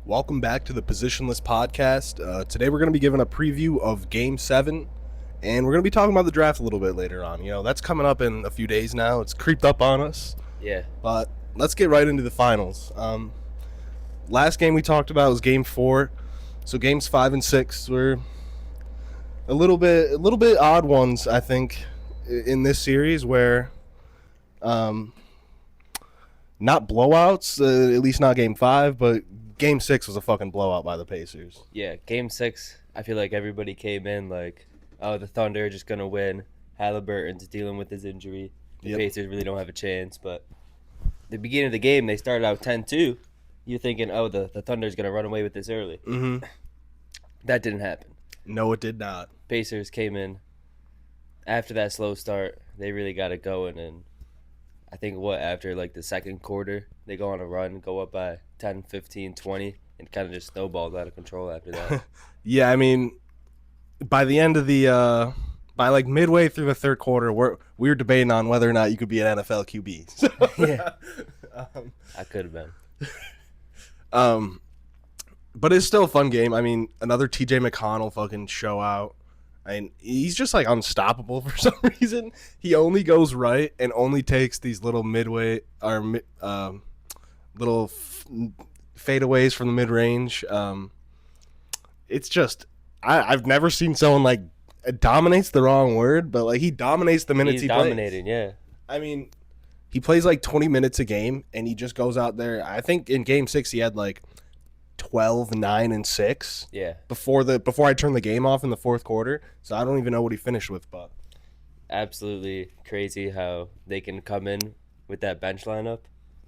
Welcome back to the Positionless podcast. Today we're going to be giving a preview of Game 7, and we're going to be talking about the draft a little bit later on. You know, that's coming up in a few days now. It's creeped up on us. Yeah. But let's get right into the finals. Last game we talked about was Game 4. So Games 5 and 6 were a little bit odd ones, I think, in this series where not blowouts, at least not Game 5, but Game 6 was a fucking blowout by the Pacers. Yeah, Game 6, I feel like everybody came in like, oh, the Thunder are just going to win. Halliburton's dealing with his injury. The Pacers really don't have a chance. But the beginning of the game, they started out 10-2. You're thinking, oh, the Thunder's going to run away with this early. Mm-hmm. That didn't happen. No, it did not. Pacers came in. After that slow start, they really got it going. And I think, after like the second quarter, they go on a run, go up by 10, 15, 20, and kind of just snowballed out of control after that. Yeah, I mean, by the end of the by like midway through the third quarter, we were debating on whether or not you could be an NFL QB. So, yeah, I could have been. But it's still a fun game. I mean, another TJ McConnell fucking show out. I mean, he's just like unstoppable for some reason. He only goes right and only takes these little midway or little fadeaways from the mid range. It's just I've never seen someone like dominates the wrong word, but like he dominates the minutes he plays. He's dominating, yeah. I mean, he plays like 20 minutes a game, and he just goes out there. I think in Game 6 he had like 12, 9, and 6. Yeah. Before I turned the game off in the fourth quarter, so I don't even know what he finished with. But absolutely crazy how they can come in with that bench lineup.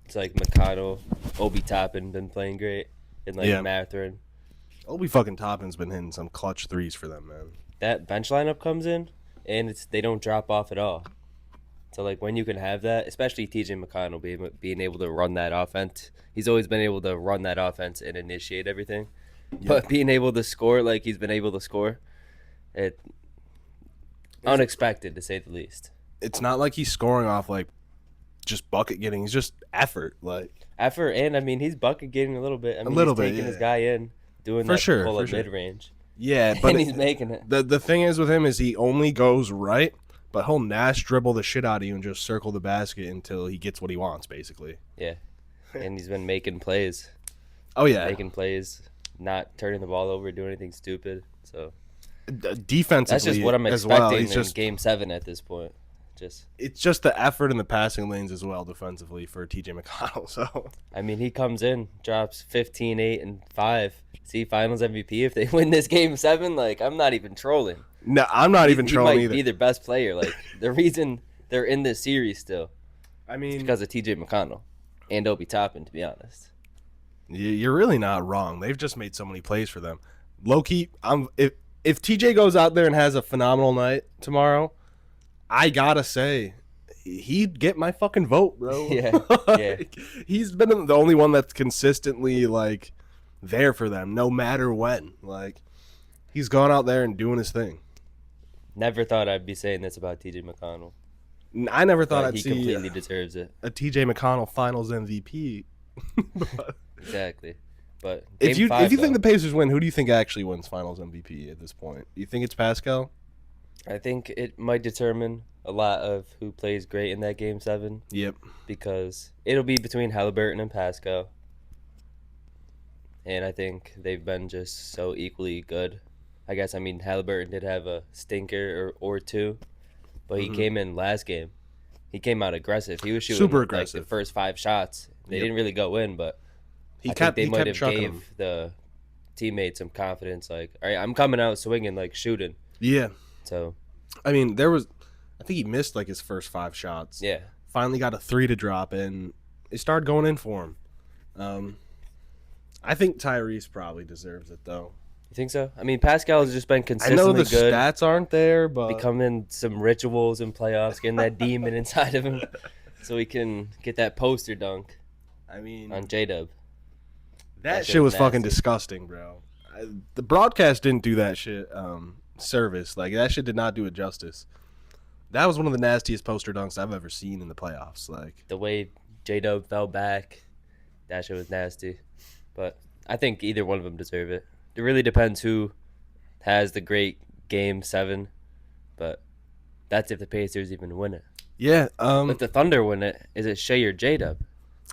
It's like McConnell, Obi Toppin been playing great, and like Mathurin. Obi fucking Toppin's been hitting some clutch threes for them, man. That bench lineup comes in, and they don't drop off at all. So like when you can have that, especially TJ McConnell being able to run that offense. He's always been able to run that offense and initiate everything. Yeah. But being able to score like he's been able to score, it's unexpected to say the least. It's not like he's scoring off like just bucket getting. He's just effort, and I mean he's bucket getting a little bit. I mean, he's taking his guy in, doing that pull up mid range. Yeah, but and he's making it. The thing is with him is he only goes right, but he'll Nash dribble the shit out of you and just circle the basket until he gets what he wants, basically. Yeah, and he's been making plays. Oh yeah, making plays, not turning the ball over, doing anything stupid. So defensively, that's just what I'm expecting in Game 7 at this point. It's just the effort in the passing lanes as well defensively for TJ McConnell. So I mean, he comes in, drops 15, 8, and 5. See, Finals MVP if they win this Game 7. Like, I'm not even trolling. No, I'm not even trolling either. He might be their best player. Like, the reason they're in this series still, I mean, is because of TJ McConnell and Obi Toppin, to be honest. You're really not wrong. They've just made so many plays for them. Low key, if TJ goes out there and has a phenomenal night tomorrow, I gotta say, he'd get my fucking vote, bro. Yeah, yeah. He's been the only one that's consistently like there for them, no matter when. Like, he's gone out there and doing his thing. Never thought I'd be saying this about TJ McConnell. I never thought I'd see. He completely deserves it. A TJ McConnell Finals MVP. Exactly. But if you think the Pacers win, who do you think actually wins Finals MVP at this point? Do you think it's Pascal? I think it might determine a lot of who plays great in that Game 7. Yep. Because it'll be between Halliburton and Pascal. And I think they've been just so equally good. I guess, I mean, Halliburton did have a stinker or two, but he came in last game. He came out aggressive. He was shooting super aggressive. Like the first 5 shots. They didn't really go in, but I think they might have gave the teammates some confidence. Like, all right, I'm coming out swinging, like shooting. Yeah. So, I mean, I think he missed like his first 5 shots. Yeah. Finally got a 3 to drop, and it started going in for him. I think Tyrese probably deserves it, though. You think so? I mean, Pascal has just been consistently good. I know the good. stats aren't there, but becoming some rituals in playoffs, getting that demon inside of him, so he can get that poster dunk. I mean, on J-Dub. That shit was fucking disgusting, bro. The broadcast didn't do that shit. Service, like that shit did not do it justice. That was one of the nastiest poster dunks I've ever seen in the playoffs. Like the way J-Dub fell back, that shit was nasty. But I think either one of them deserve it. It really depends who has the great game 7, but that's if the Pacers even win it. Yeah. If the Thunder win it, is it Shea or J-Dub?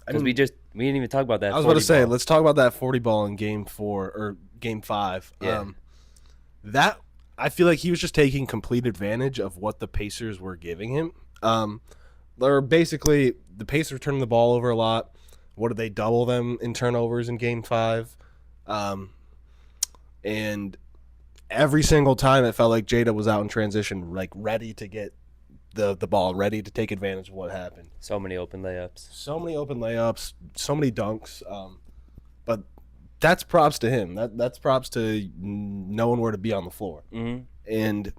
I Because mean, we didn't even talk about I that was about to 40 say, ball. let's talk about that 40 ball in game 4 or game 5. Yeah. That I feel like he was just taking complete advantage of what the Pacers were giving him. Or basically the Pacers turning the ball over a lot. What did they double them in turnovers in game 5? And every single time it felt like Jada was out in transition, like ready to get the ball, ready to take advantage of what happened. So many open layups. So many open layups, so many dunks. But that's props to him. That's props to knowing where to be on the floor. Mm-hmm. And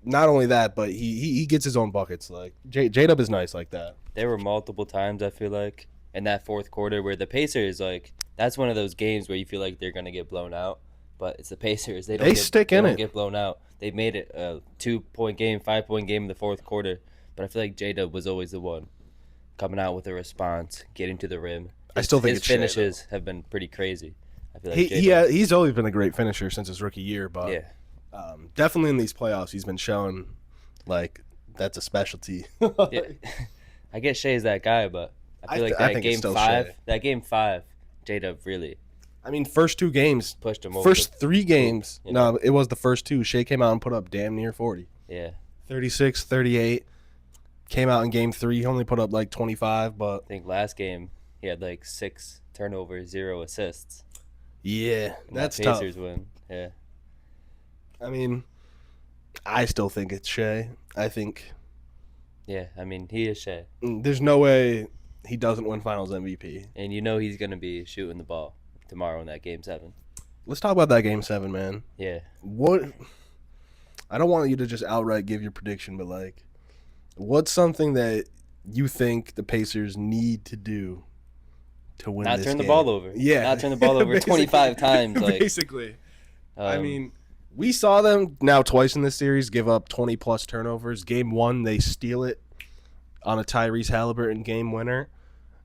not only that, but he gets his own buckets. Like J-Dub is nice like that. There were multiple times, I feel like, in that fourth quarter where the Pacers, like, that's one of those games where you feel like they're going to get blown out. But it's the Pacers. They don't get blown out. They made it a 2-point game, 5-point game in the fourth quarter. But I feel like J-Dub was always the one coming out with a response, getting to the rim. I still think his finishes have been pretty crazy. I feel like he's always been a great finisher since his rookie year. But yeah. Definitely in these playoffs, he's been showing like that's a specialty. Yeah. I guess Shea's that guy, but I feel like that game 5, J-Dub really. I mean, first 2 games, pushed him over. First 3 games, you know? no, it was the first 2. Shea came out and put up damn near 40. Yeah. 36, 38. Came out in game 3, he only put up like 25, but I think last game he had like 6 turnovers, 0 assists. Yeah, that's tough. Pacers win. Yeah. I mean, I still think it's Shea. I think. Yeah, I mean, he is Shea. There's no way he doesn't win Finals MVP. And he's going to be shooting the ball tomorrow in that game 7. Let's talk about that game 7, man. Yeah. What? I don't want you to just outright give your prediction, but like, what's something that you think the Pacers need to do to win Not this turn game? the ball over. Yeah. Not turn the ball over 25 times. Like, basically. I mean, we saw them now twice in this series give up 20-plus turnovers. Game 1, they steal it on a Tyrese Halliburton game winner.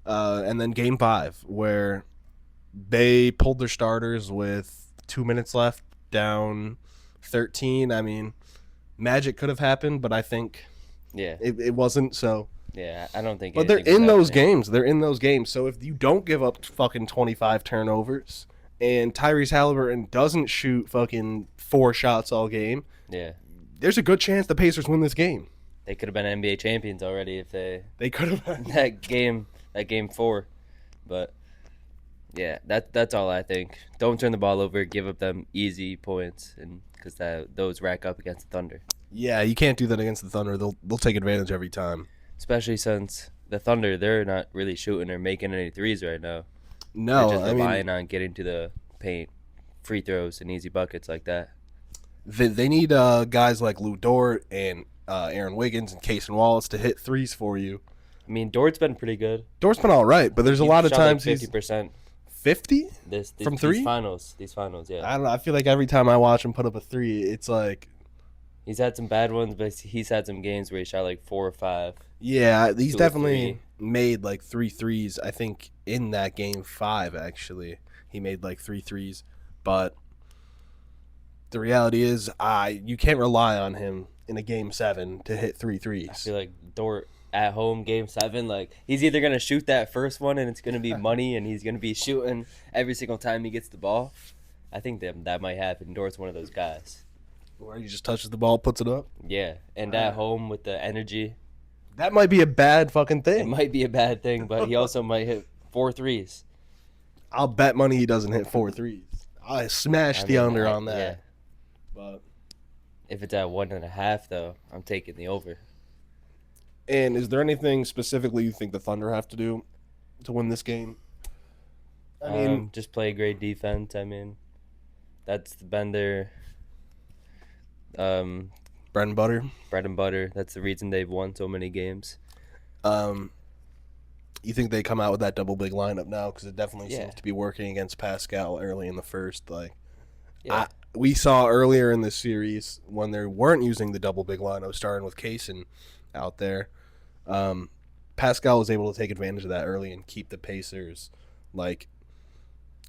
And then game 5, where they pulled their starters with 2 minutes left, down 13. I mean, magic could have happened, but I think it wasn't. So yeah, I don't think. But they're in those games. They're in those games. So if you don't give up fucking 25 turnovers and Tyrese Halliburton doesn't shoot fucking 4 shots all game, there's a good chance the Pacers win this game. They could have been NBA champions already if they could have been. that game 4. But yeah, that's all I think. Don't turn the ball over. Give up them easy points, and because those rack up against the Thunder. Yeah, you can't do that against the Thunder. They'll take advantage every time. Especially since the Thunder, they're not really shooting or making any threes right now. No, they're just relying on getting to the paint, free throws, and easy buckets like that. They need guys like Lou Dort and Aaron Wiggins and Casey Wallace to hit threes for you. I mean, Dort's been pretty good. Dort's been all right, but there's a lot of times like 50%. 50 from 3? These finals, yeah. I don't know. I feel like every time I watch him put up a 3, it's like he's had some bad ones, but he's had some games where he shot like 4 or 5. Yeah, he's definitely made like 3 threes. I think in that game 5, actually, he made like 3 threes. But the reality is, you can't rely on him in a game 7 to hit 3 threes. I feel like Dort at home game 7, like he's either gonna shoot that first one and it's gonna be money, and he's gonna be shooting every single time he gets the ball. I think that might happen. Dort's one of those guys where he just touches the ball, puts it up. Yeah, and at home with the energy, that might be a bad fucking thing. It might be a bad thing, but he also might hit 4 threes. I'll bet money he doesn't hit 4 threes. I smashed the under on that. Yeah. But if it's at 1.5, though, I'm taking the over. And is there anything specifically you think the Thunder have to do to win this game? I mean, just play great defense. I mean, that's been their bread and butter. Bread and butter. That's the reason they've won so many games. You think they come out with that double big lineup now? Because it definitely seems to be working against Pascal early in the first. We saw earlier in the series when they weren't using the double big lineup, starting with Kaysen out there. Pascal was able to take advantage of that early and keep the Pacers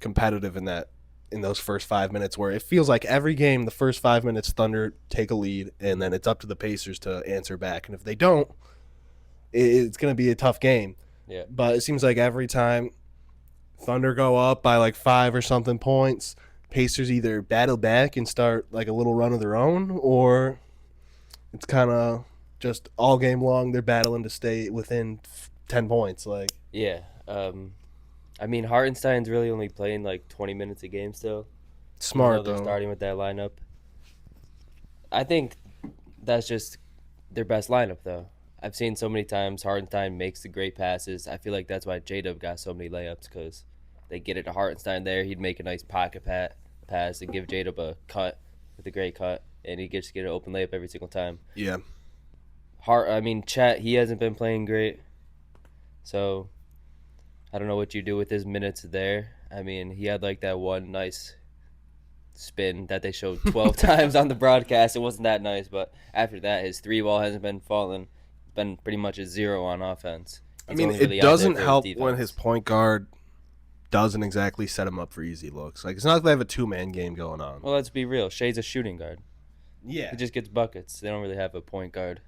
competitive in those first 5 minutes, where it feels like every game, the first 5 minutes, Thunder take a lead, and then it's up to the Pacers to answer back. And if they don't, it's going to be a tough game. Yeah. But it seems like every time Thunder go up by like 5 or something points, Pacers either battle back and start like a little run of their own, or it's kind of just all game long they're battling to stay within 10 points. Like, Yeah. I mean, Hartenstein's really only playing like 20 minutes a game still. smart Even though they're though. starting with that lineup. I think that's just their best lineup, though. I've seen so many times Hartenstein makes the great passes. I feel like that's why J-Dub got so many layups, because they get it to Hartenstein there. He'd make a nice pocket pass and give J-Dub a cut with a great cut, and he gets to get an open layup every single time. Yeah. Chet, he hasn't been playing great, so I don't know what you do with his minutes there. I mean, he had like that one nice spin that they showed 12 times on the broadcast. It wasn't that nice, but after that, his three ball hasn't been falling. It's been pretty much a zero on offense. I mean, it doesn't help when his point guard doesn't exactly set him up for easy looks. Like, it's not like they have a two-man game going on. Well, let's be real. Shea's a shooting guard. Yeah. He just gets buckets. They don't really have a point guard.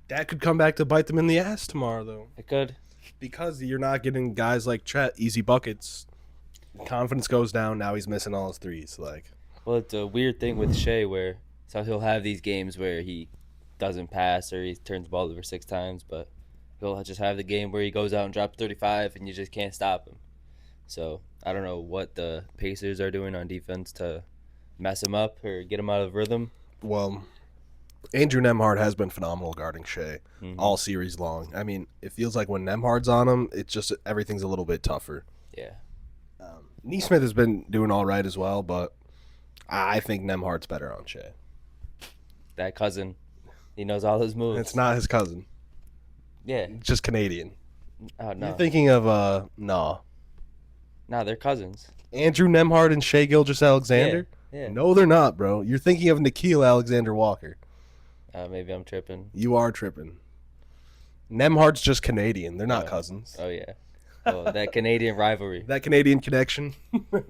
That could come back to bite them in the ass tomorrow, though. It could. Because you're not getting guys like Chet easy buckets. Confidence goes down. Now he's missing all his threes. Like, Well, it's a weird thing with Shea where so he'll have these games where he doesn't pass or he turns the ball over 6 times, but he'll just have the game where he goes out and drops 35 and you just can't stop him. So I don't know what the Pacers are doing on defense to mess him up or get him out of rhythm. well, Andrew Nembhard has been phenomenal guarding Shea all series long. I mean, it feels like when Nembhard's on him, it's just everything's a little bit tougher. Yeah. Neesmith has been doing all right as well, but I think Nembhard's better on Shea. That cousin, he knows all his moves. It's not his cousin. Yeah. It's just Canadian. Oh, no. You're thinking of, no. No, they're cousins. Andrew Nembhard and Shea Gilgeous-Alexander? Yeah. No, they're not, bro. You're thinking of Nickeil Alexander-Walker. Maybe I'm tripping. You are tripping. Nembhard's just Canadian. They're not cousins. Oh, yeah. Oh, that Canadian rivalry. That Canadian connection.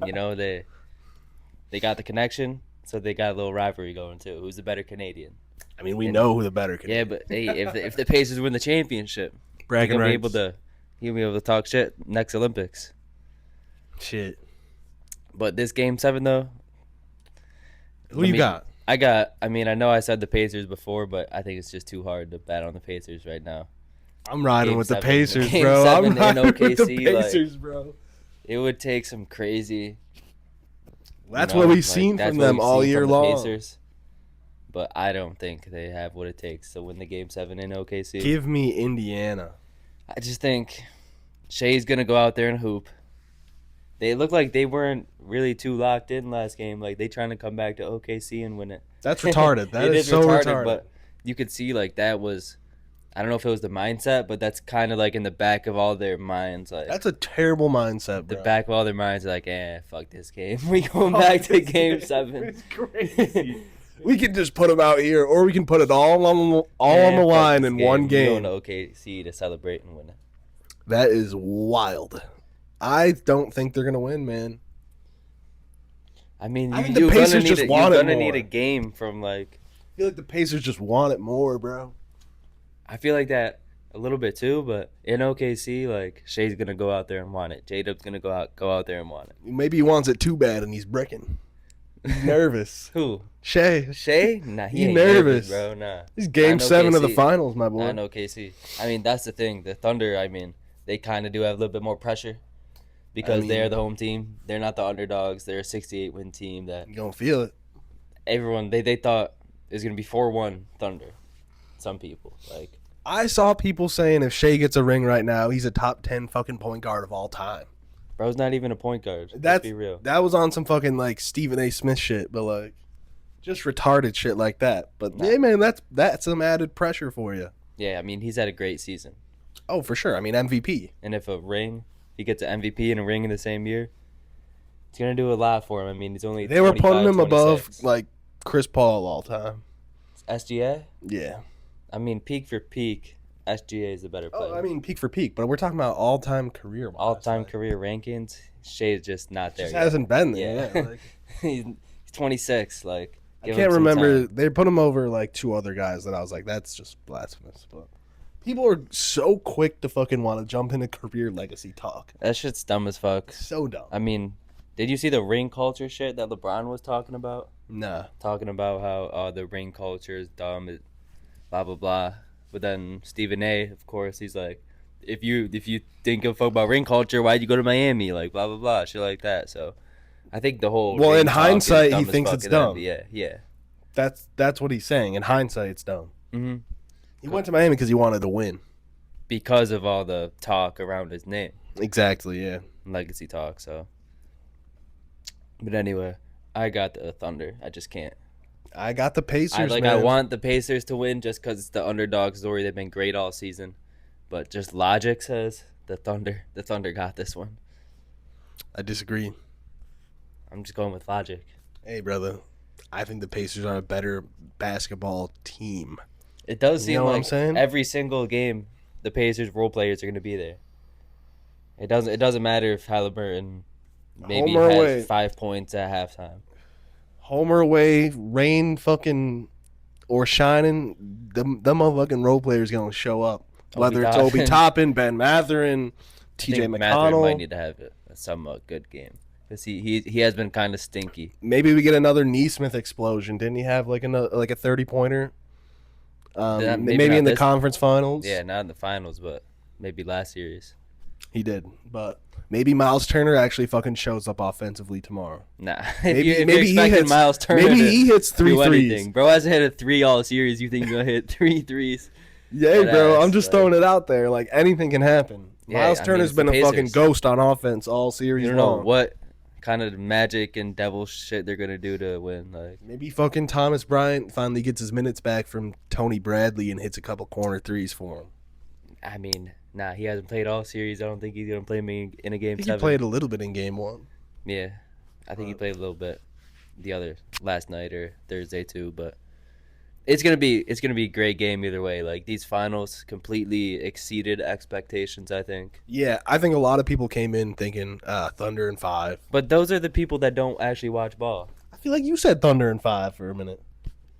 You know, they got the connection, so they got a little rivalry going, too. Who's the better Canadian? I mean, we know who the better Canadian. Yeah, but hey, if the Pacers win the championship, bragging he'll be rights. he'll be able to talk shit next Olympics. Shit. But this Game 7, though. Who you got? I know I said the Pacers before, but I think it's just too hard to bet on the Pacers right now. I'm riding Game with the 7. Pacers, Game bro. 7 I'm in riding with the OKC, Pacers, bro. It would take some crazy. That's what we've seen that's from what them we've all seen year from the long. Pacers. But I don't think they have what it takes to win the Game 7 in OKC. Give me Indiana. I just think Shea's going to go out there and hoop. They look like they weren't really too locked in last game. Like, they trying to come back to OKC and win it. That's retarded. That It is so retarded. But you could see, like, that was... I don't know if it was the mindset, but that's kind of, like, in the back of all their minds. Like, That's a terrible mindset, bro. the back of all their minds, like, fuck this game. We going back to Game 7. It's crazy. We can just put them out here, or we can put it all on the Fuck line this in one We game. going to OKC to celebrate and win it. That is wild. I don't think they're gonna win, man. I mean, I think you're the Pacers gonna need just you're want it gonna more. need a game from, like... I feel like the Pacers just want it more, bro. I feel like that a little bit too, but in OKC, like, Shea's gonna go out there and want it. J-Dub's gonna go out there and want it. Maybe he wants it too bad and he's bricking. He's nervous. Who? Shea. Shea? Nah, he He's ain't nervous. bro. Nah. He's Game Not in 7 of the OKC. finals, my boy. Not in OKC. I mean, that's the thing. The Thunder, I mean, they kind of do have a little bit more pressure because they're the home team. They're not the underdogs. They're a 68-win team that You gonna feel it. everyone they thought it was gonna be 4-1 Thunder. Some people like. I saw people saying if Shea gets a ring right now, he's a top 10 fucking point guard of all time. Bro's not even a point guard. Let's be real. That was on some fucking like Stephen A. Smith shit, but like just retarded shit like that. But yeah, man, that's some added pressure for you. Yeah, I mean, he's had a great season. Oh, for sure. I mean, MVP. And if he gets an MVP and a ring in the same year, it's gonna do a lot for him. I mean, he's only They were putting 25, him above 26. like Chris Paul all time. SGA. Yeah. I mean, peak for peak. SGA is the better player. Oh, I mean peak for peak, but we're talking about all-time career. All-time career rankings, Shay's just not there. Just yet. hasn't been there. Yeah. Like, he's 26. Like, I can't remember. They put him over like two other guys that I was like, that's just blasphemous. But people are so quick to fucking want to jump into career legacy talk. That shit's dumb as fuck. So dumb. I mean, did you see the ring culture shit that LeBron was talking about? Nah. Talking about how the ring culture is dumb, blah blah blah. But then Stephen A, of course, he's like, if you think of fuck about ring culture, why'd you go to Miami? Like blah blah blah, shit like that. So I think the whole well, ring in talk hindsight, is dumb he as thinks fuck it's in the dumb. NBA. Yeah. That's what he's saying. In hindsight, it's dumb. Mm-hmm. He went to Miami because he wanted to win. Because of all the talk around his name. Exactly. Yeah. Legacy talk. So. But anyway, I got the Thunder. I just can't. I got the Pacers. I man. want the Pacers to win just because it's the underdog story. They've been great all season, but just logic says the Thunder. The Thunder got this one. I disagree. I'm just going with logic. Hey, brother, I think the Pacers are a better basketball team. It does seem what like I'm saying? every single game, the Pacers role players are going to be there. It doesn't matter if Halliburton maybe Home or has away. 5 points at halftime. Home or away, rain fucking or shining, them motherfucking role players gonna show up. Whether it's Obi Toppin, Ben Mathurin, TJ Mathurin McConnell. might need to have a somewhat good game because he has been kind of stinky. Maybe we get another Neesmith explosion. Didn't he have like a 30-pointer? Maybe in the conference finals. Yeah, not in the finals, but maybe last series. He did, but maybe Miles Turner actually fucking shows up offensively tomorrow. Nah, Maybe if you're he expecting hits. Miles Turner Maybe to he hits three do threes. anything. Bro hasn't hit a 3 all series. You think he's gonna hit 3 threes? Yeah, bro, ass, I'm just throwing it out there. Like anything can happen. Yeah, Miles I mean, Turner's it's the been a fucking Pacers. ghost on offense all series You don't know long. what kind of magic and devil shit they're gonna do to win. Like Maybe fucking Thomas Bryant finally gets his minutes back from Tony Bradley and hits a couple corner threes for him. I mean, nah, he hasn't played all series. I don't think he's gonna play me in a game I think 7. he played a little bit in game 1. Yeah, I think he played a little bit the other last night or Thursday too. But it's gonna be a great game either way. Like these finals completely exceeded expectations. I think. Yeah, I think a lot of people came in thinking Thunder in 5. But those are the people that don't actually watch ball. I feel like you said Thunder in 5 for a minute.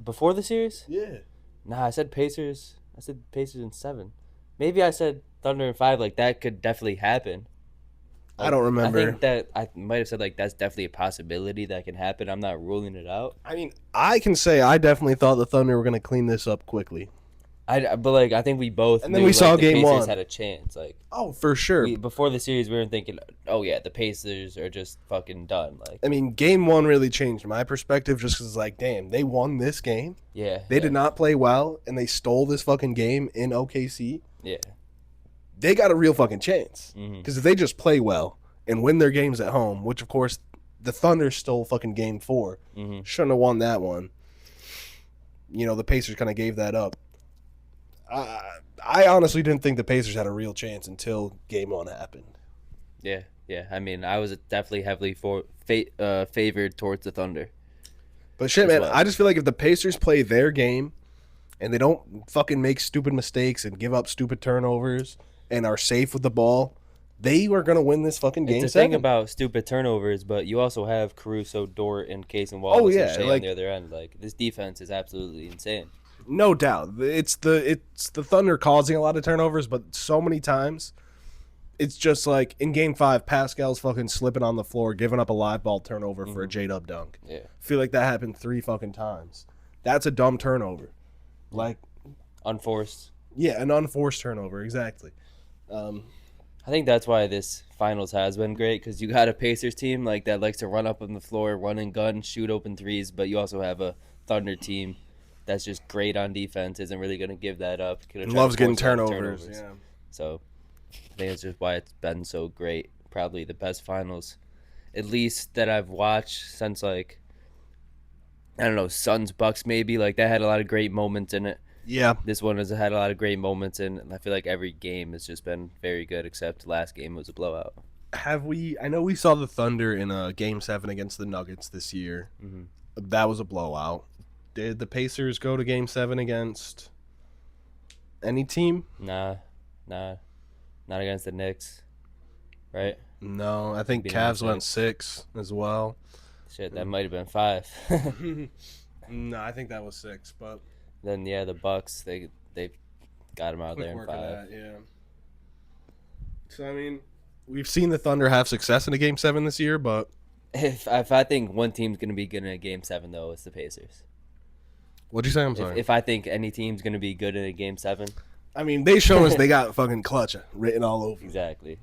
Before the series? Yeah. Nah, I said Pacers. I said Pacers in 7. Maybe I said Thunder in 5. Like that could definitely happen. I don't remember. I think that I might have said like that's definitely a possibility that can happen. I'm not ruling it out. I mean, I can say I definitely thought the Thunder were going to clean this up quickly. But like I think we both. And then knew, we saw the game Pacers 1. had a chance. Like Oh, for sure. before the series, we weren't thinking, oh yeah, the Pacers are just fucking done. Like I mean, game 1 really changed my perspective just because it's like, damn, they won this game. yeah, They did not play well, and they stole this fucking game in OKC. Yeah. They got a real fucking chance. Mhm. Because if they just play well and win their games at home, which, of course, the Thunder stole fucking game 4. Mhm. Shouldn't have won that one. You know, the Pacers kind of gave that up. I honestly didn't think the Pacers had a real chance until game 1 happened. Yeah. I mean, I was definitely heavily favored towards the Thunder. But shit, As man, well. I just feel like if the Pacers play their game and they don't fucking make stupid mistakes and give up stupid turnovers and are safe with the ball, they are going to win this fucking game It's the 7. thing about stupid turnovers, but you also have Caruso, Dort, and Case and Wallace yeah, and Shea like- on the other end. Like this defense is absolutely insane. No doubt. It's the Thunder causing a lot of turnovers, but so many times it's just like in game 5, Pascal's fucking slipping on the floor, giving up a live ball turnover for a J-Dub dunk. Yeah. I feel like that happened 3 fucking times. That's a dumb turnover. Like, Unforced. yeah, an unforced turnover, exactly. I think that's why this finals has been great because you got a Pacers team like that likes to run up on the floor, run and gun, shoot open threes, but you also have a Thunder team that's just great on defense, isn't really going to give that up. And loves getting turnovers. Yeah. So I think it's just why it's been so great. Probably the best finals, at least that I've watched since like, I don't know, Suns Bucks maybe. Like that had a lot of great moments in it. Yeah. This one has had a lot of great moments in it, and I feel like every game has just been very good, except last game was a blowout. I know we saw the Thunder in a game 7 against the Nuggets this year. Mhm. That was a blowout. Did the Pacers go to game 7 against Any team? Nah, not against the Knicks, right? No, I think Beat them in Cavs went 6. 6 as well. Shit, that might have been 5. No, I think that was 6, but Then yeah, the Bucks they got him out quick there in work of 5. that, yeah. So I mean, we've seen the Thunder have success in a Game 7 this year, but If I think one team's gonna be good in a Game 7 though, it's the Pacers. what'd you say? I'm If sorry. if I think any team's gonna be good in a Game 7, I mean, they shown us they got fucking clutch written all over. exactly.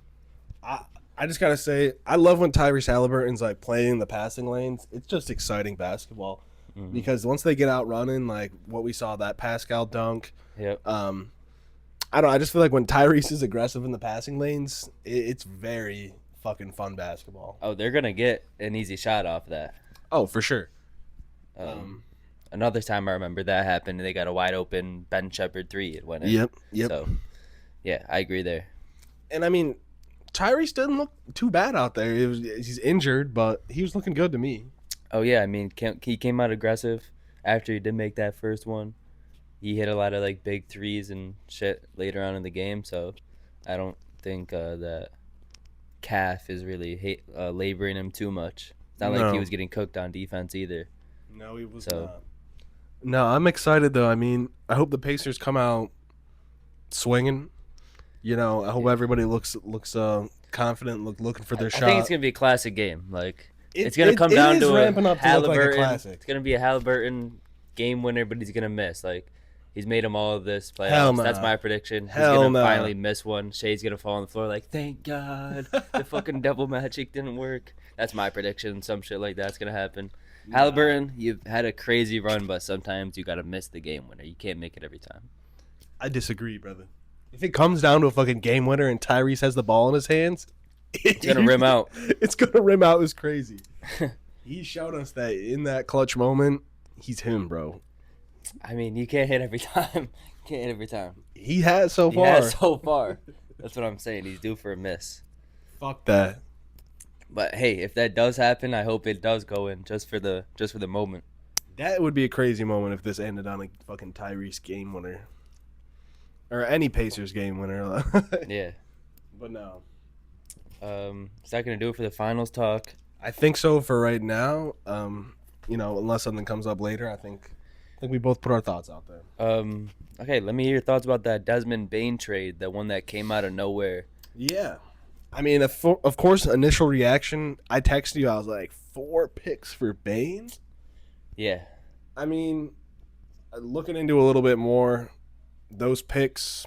I just gotta say, I love when Tyrese Halliburton's like playing the passing lanes. It's just exciting basketball because once they get out running, like what we saw that Pascal dunk. Yep. I don't. I just feel like when Tyrese is aggressive in the passing lanes, it's very fucking fun basketball. Oh, they're gonna get an easy shot off that. Oh, for sure. Another time I remember that happened, they got a wide open Ben Shepherd 3. It went in. Yep. So, yeah, I agree there. And I mean, Tyrese didn't look too bad out there. He's injured, but he was looking good to me. Oh yeah, I mean, he came out aggressive after he did make that first one. He hit a lot of like big threes and shit later on in the game. So, I don't think that calf is really laboring him too much. It's not like he was getting cooked on defense either. No, he was not. No, I'm excited though. I mean, I hope the Pacers come out swinging. You know, I hope everybody looks confident, looking for their shot. I think it's gonna be a classic game. Like it's gonna come down to ramping a up to look like a Halliburton. classic. It's gonna be a Halliburton game winner, but he's gonna miss. Like he's made them all of this playoffs. Hell nah. That's my prediction. He's Hell gonna nah. finally miss one. Shay's gonna fall on the floor. Like thank God the fucking double magic didn't work. That's my prediction. Some shit like that's gonna happen. Halliburton, you've had a crazy run, but sometimes you gotta miss the game winner. You can't make it every time. I disagree, brother. If it comes down to a fucking game winner and Tyrese has the ball in his hands, It's gonna rim out. It's gonna rim out. It's crazy. He showed us that in that clutch moment, he's him, bro. I mean, you can't hit every time. You can't hit every time. He has so far. He has so far. That's what I'm saying. He's due for a miss. Fuck that. But hey, if that does happen, I hope it does go in just for the moment. That would be a crazy moment if this ended on a fucking Tyrese game winner. Or any Pacers game winner. Yeah. But no. Is that gonna do it for the finals talk? I think so for right now. You know, unless something comes up later, I think we both put our thoughts out there. Okay, let me hear your thoughts about that Desmond Bane trade, the one that came out of nowhere. Yeah. I mean, of course, initial reaction, I texted you, I was like, 4 picks for Bane? Yeah. I mean, looking into a little bit more, those picks,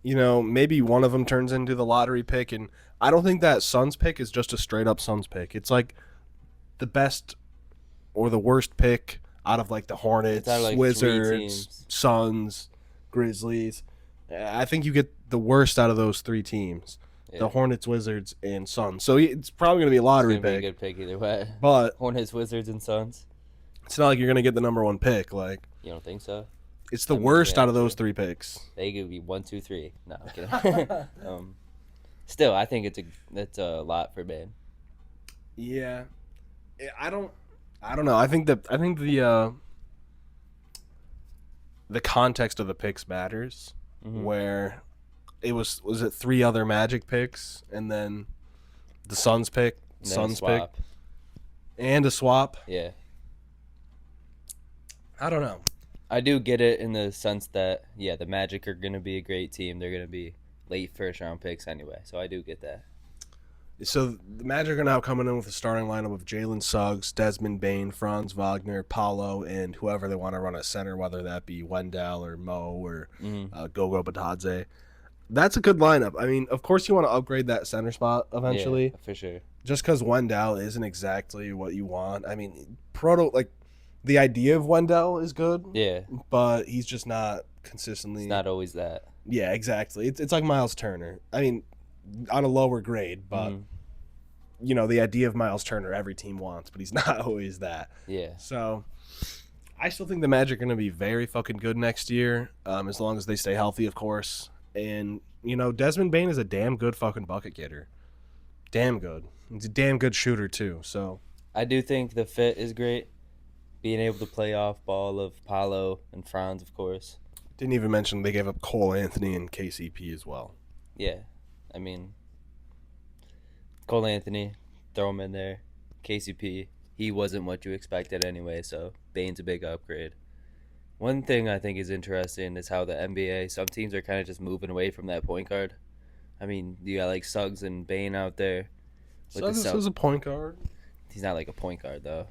you know, maybe one of them turns into the lottery pick, and I don't think that Suns pick is just a straight-up Suns pick. It's like the best or the worst pick out of like the Hornets, like Wizards, Suns, Grizzlies. I think you get the worst out of those 3 teams. Yeah. The Hornets, Wizards, and Suns. So it's probably going to be a lottery pick. Be a good pick either way. But Hornets, Wizards, and Suns. It's not like you're going to get the number 1 pick. Like, you don't think so? It's the worst out of those 3 picks. They could be 1, 2, 3. No, I'm kidding. Still, I think it's a lot for Bane. Yeah, I don't know. I think the context of the picks matters. Mm-hmm. Where it was it 3 other Magic picks and then the Suns pick, Suns pick, and a swap. Yeah. I don't know. I do get it in the sense that the Magic are gonna be a great team. They're gonna be late first round picks anyway, so I do get that. So the Magic are now coming in with a starting lineup of Jalen Suggs, Desmond Bane, Franz Wagner, Paolo, and whoever they want to run at center, whether that be Wendell or Mo or Gogo Batadze. That's a good lineup. I mean, of course you want to upgrade that center spot eventually. Yeah, for sure. Just because Wendell isn't exactly what you want. I mean, the idea of Wendell is good. Yeah. But he's just not consistently. It's not always that. Yeah, exactly. It's like Miles Turner. I mean, on a lower grade, but you know, the idea of Miles Turner every team wants, but he's not always that. Yeah. So I still think the Magic are going to be very fucking good next year, as long as they stay healthy, of course. And, you know, Desmond Bane is a damn good fucking bucket getter. Damn good. He's a damn good shooter, too. So I do think the fit is great. Being able to play off ball of Paolo and Franz, of course. Didn't even mention they gave up Cole Anthony and KCP as well. Yeah, I mean, Cole Anthony, throw him in there. KCP, he wasn't what you expected anyway, so Bane's a big upgrade. One thing I think is interesting is how the NBA, some teams are kind of just moving away from that point guard. I mean, you got like Suggs and Bane out there. Suggs is a point guard. He's not like a point guard though.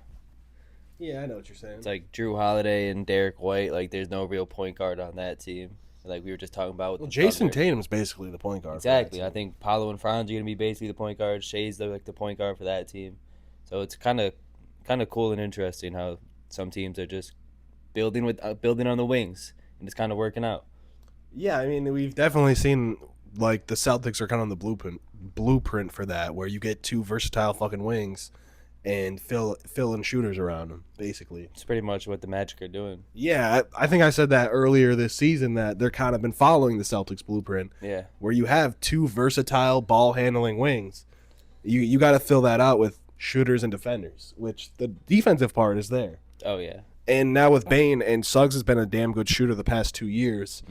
Yeah, I know what you're saying. It's like Drew Holiday and Derek White. Like, there's no real point guard on that team. Like we were just talking about. With Jason Thunder. Tatum's basically the point guard. Exactly. I think Paolo and Franz are gonna be basically the point guard. Shea's the point guard for that team. So it's kind of cool and interesting how some teams are just building on the wings, and it's kind of working out. Yeah, I mean, we've definitely seen like the Celtics are kind of the blueprint for that, where you get two versatile fucking wings and fill in shooters around them, basically. It's pretty much what the Magic are doing. Yeah, I think I said that earlier this season, that they're kind of been following the Celtics blueprint. Yeah. Where you have two versatile ball-handling wings. You got to fill that out with shooters and defenders, which the defensive part is there. Oh, yeah. And now with Bane, and Suggs has been a damn good shooter the past 2 years.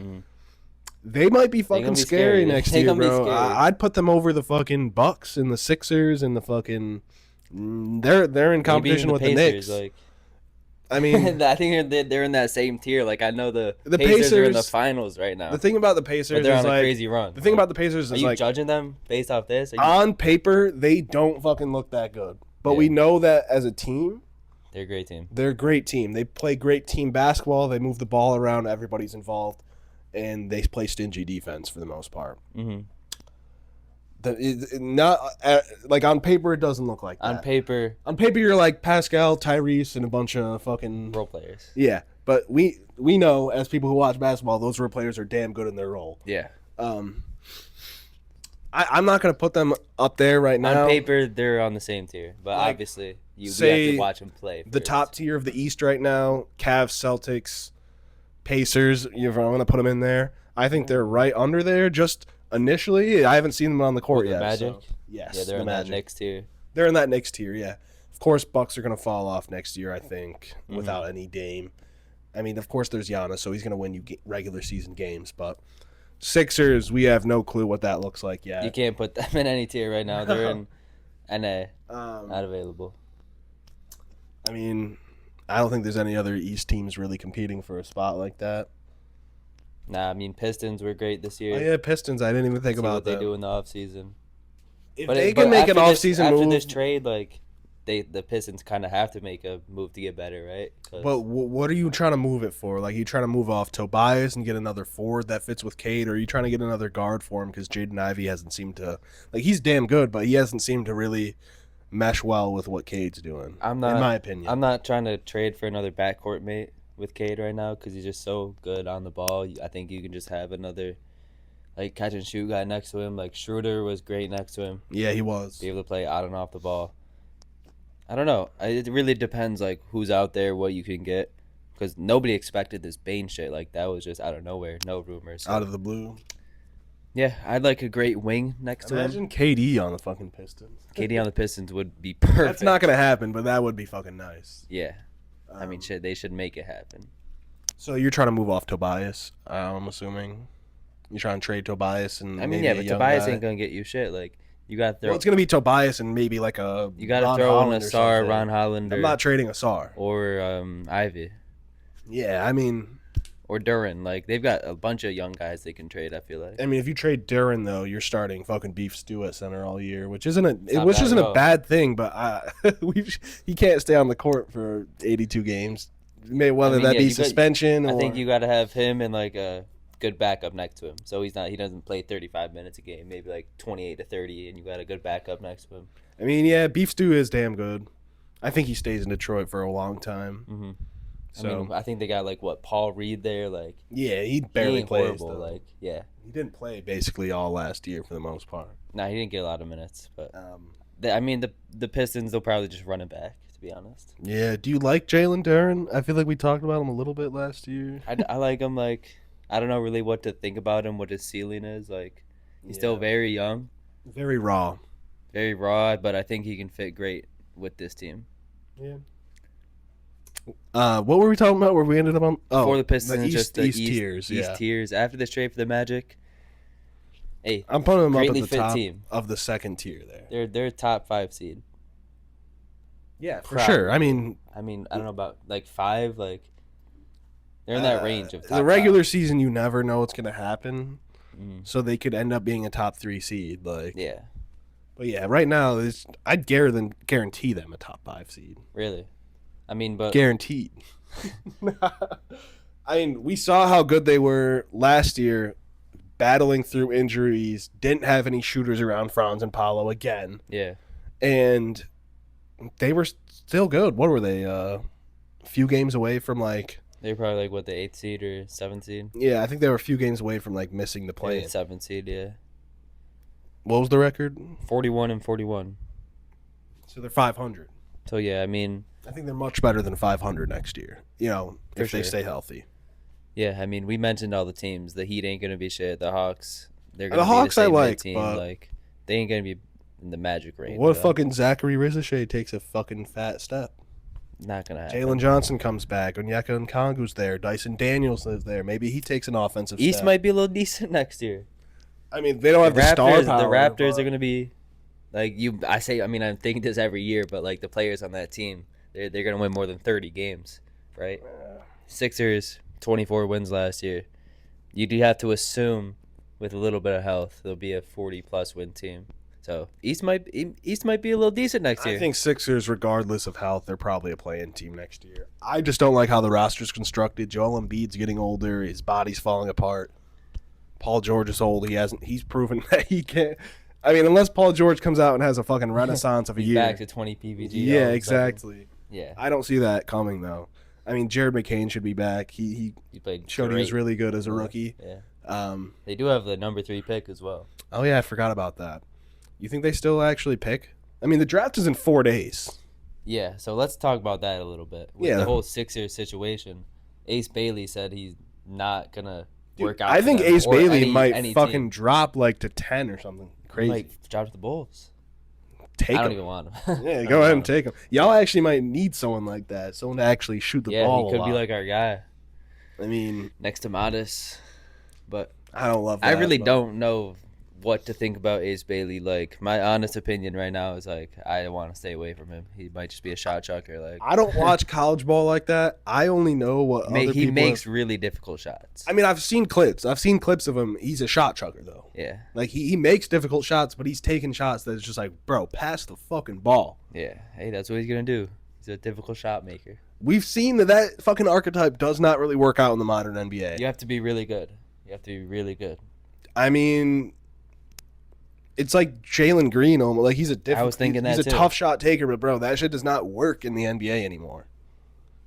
They might be fucking scary next year, bro. I'd put them over the fucking Bucks and the Sixers and the fucking... They're in competition with Pacers, the Knicks. I mean, I think they're in that same tier. Like, I know the Pacers are in the finals right now. The thing about the Pacers they're is on a like, crazy run. The thing about the Pacers are is you like, judging them based off this? On paper, they don't fucking look that good. But we know that as a team, they're a great team. They're a great team. They play great team basketball. They move the ball around. Everybody's involved, and they play stingy defense for the most part. Mm-hmm. Not like on paper, it doesn't look like that. On paper, you're like Pascal, Tyrese, and a bunch of fucking role players. Yeah, but we know as people who watch basketball, those role players are damn good in their role. Yeah. I'm not gonna put them up there right now. On paper, they're on the same tier, but like, obviously, we have to watch them play. The top tier of the East right now: Cavs, Celtics, Pacers. If I'm gonna put them in there, I think they're right under there. Just initially, I haven't seen them on the court yet. Magic? So, yes. Yeah, they're in that next tier. They're in that next tier, yeah. Of course, Bucks are going to fall off next year, I think, without any Dame. I mean, of course, there's Giannis, so he's going to win you regular season games. But Sixers, we have no clue what that looks like yet. You can't put them in any tier right now. They're in NA, not available. I mean, I don't think there's any other East teams really competing for a spot like that. Nah, I mean, Pistons were great this year. Oh, yeah, Pistons. I didn't even think about what they do in the offseason. If they can make an offseason move. After this trade, like, the Pistons kind of have to make a move to get better, right? But what are you trying to move it for? Like, are you trying to move off Tobias and get another forward that fits with Cade, or are you trying to get another guard for him because Jaden Ivey hasn't seemed to... Like, he's damn good, but he hasn't seemed to really mesh well with what Cade's doing, in my opinion. I'm not trying to trade for another backcourt mate with Cade right now because he's just so good on the ball. I think you can just have another, like, catch and shoot guy next to him. Like, Schroeder was great next to him. Yeah, he was. Be able to play out and off the ball. I don't know. It really depends, like, who's out there, what you can get. Because nobody expected this Bane shit. Like, that was just out of nowhere. No rumors. So. Out of the blue. Yeah, I'd like a great wing next to him. Imagine KD on the fucking Pistons. KD on the Pistons would be perfect. That's not going to happen, but that would be fucking nice. Yeah. I mean, shit, they should make it happen. So you're trying to move off Tobias, I'm assuming? You're trying to trade Tobias and I mean, maybe but Tobias ain't going to get you shit. Like, you got to throw... Well, it's going to be Tobias and maybe like a You got to throw in a Sar, Ron Holland. I'm not trading a Sar. Or Ivy. Yeah, I mean... Or Duran. Like, they've got a bunch of young guys they can trade, I feel like. I mean, if you trade Duran, though, you're starting fucking beef stew at center all year, which isn't a bad thing, but he can't stay on the court for 82 games. Whether that be suspension or... I think you got to have him and, like, a good backup next to him. So he doesn't play 35 minutes a game, maybe, like, 28 to 30, and you got a good backup next to him. I mean, yeah, beef stew is damn good. I think he stays in Detroit for a long time. Mm-hmm. So, I mean, I think they got, like, Paul Reed there, like... Yeah, he barely plays, though. Like, yeah. He didn't play basically all last year for the most part. Nah, he didn't get a lot of minutes, but... I mean, the Pistons, they'll probably just run it back, to be honest. Yeah, do you like Jalen Duren? I feel like we talked about him a little bit last year. I like him, like... I don't know really what to think about him, what his ceiling is, like... He's still very young. Very raw. Very raw, but I think he can fit great with this team. Yeah. What were we talking about? Where we ended up on? Oh, For the Pistons, the just the East tiers. East tiers. After this trade for the Magic, hey, I'm putting them up at greatly the fit top team. of the second tier there. They're top 5 seed. Yeah, for Probably. sure. I mean, I don't know about like 5. Like they're in that range of top the regular 5. season. You never know what's gonna happen, Mhm. so they could end up being a top 3 seed. Like, Yeah, but yeah, right now I'd guarantee them a top 5 seed. really. I mean, but Guaranteed. I mean, we saw how good they were last year, battling through injuries. Didn't have any shooters around Franz and Paolo again, yeah, and they were still good. What were they? A few games away from like. they're probably like what, the 8th seed or 7th seed. Yeah, I think they were a few games away from like missing the play. 7th seed, yeah. What was the record? 41-41. So they're 500. So yeah, I mean, I think they're much better than 500 next year. You know, if they sure. stay healthy. yeah, I mean, we mentioned all the teams. The Heat ain't gonna be shit. The Hawks, they're The gonna be Hawks the I same like, team. but- Like they ain't gonna be in the Magic range. What if though. fucking Zachary Rizichet takes a fucking fat step? Not gonna happen. Jalen Johnson comes back. Onyeka Nkongu's there. Dyson Daniels is there. Maybe he takes an offensive East step. might be a little decent next year. I mean, they don't have the star Raptors, power. the Raptors but- are gonna be like you. I say, I mean, I'm thinking this every year, but like the players on that team, they're gonna win more than 30 games, right? Sixers 24 wins last year. You do have to assume with a little bit of health, there'll be a 40+ win team. So East might be a little decent next year. I think Sixers, regardless of health, they're probably a play-in team next year. I just don't like how the roster's constructed. Joel Embiid's getting older. His body's falling apart. Paul George is old. He's proven that he can't. I mean, unless Paul George comes out and has a fucking renaissance of a He's year. back to 20 PVG. Yeah, all of a sudden. exactly. Yeah, I don't see that coming though. I mean, Jared McCain should be back. He he played. showed he was great. really good as a rookie. Yeah, they do have the number 3 pick as well. Oh yeah, I forgot about that. You think they still actually pick? I mean, the draft is in 4 days. Yeah, so let's talk about that a little bit. With Yeah. the whole Sixers situation, Ace Bailey said he's not gonna work out. I for think them Ace or Bailey any might fucking team. drop like to 10 or something crazy. Like drop to the Bulls. Take I don't him. even want him. Yeah, I don't go ahead and want him. take him. Y'all actually might need someone like that. Someone to actually shoot the Yeah, ball. he could a be lot. like our guy I mean, next to Modest, but I don't love that. I really but- don't know what to think about Ace Bailey. Like my honest opinion right now is like I want to stay away from him. He might just be a shot chucker. Like I don't watch college ball like that. I only know what other he people makes have- really difficult shots. I mean, I've seen clips. I've seen clips of him. He's a shot chucker, though. Yeah, Like, he makes difficult shots, but he's taking shots that's just like, bro, pass the fucking ball. yeah. Hey, that's what he's gonna do. He's a difficult shot maker. We've seen that fucking archetype does not really work out in the modern NBA. You have to be really good. You have to be really good. I mean, it's like Jalen Green. Like, he's a different. I was thinking he's that a too. tough shot taker, but bro, that shit does not work in the NBA anymore.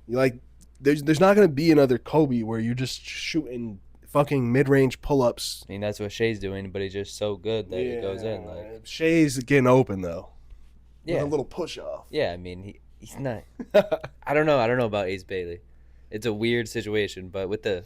You like, there's not gonna be another Kobe where you're just shooting fucking mid-range pull-ups. I mean, that's what Shea's doing, but he's just so good that it goes in. Like, Shea's getting open though. yeah, With a little push off. yeah. I mean, he's not. I don't know. I don't know about Ace Bailey. It's a weird situation, but with the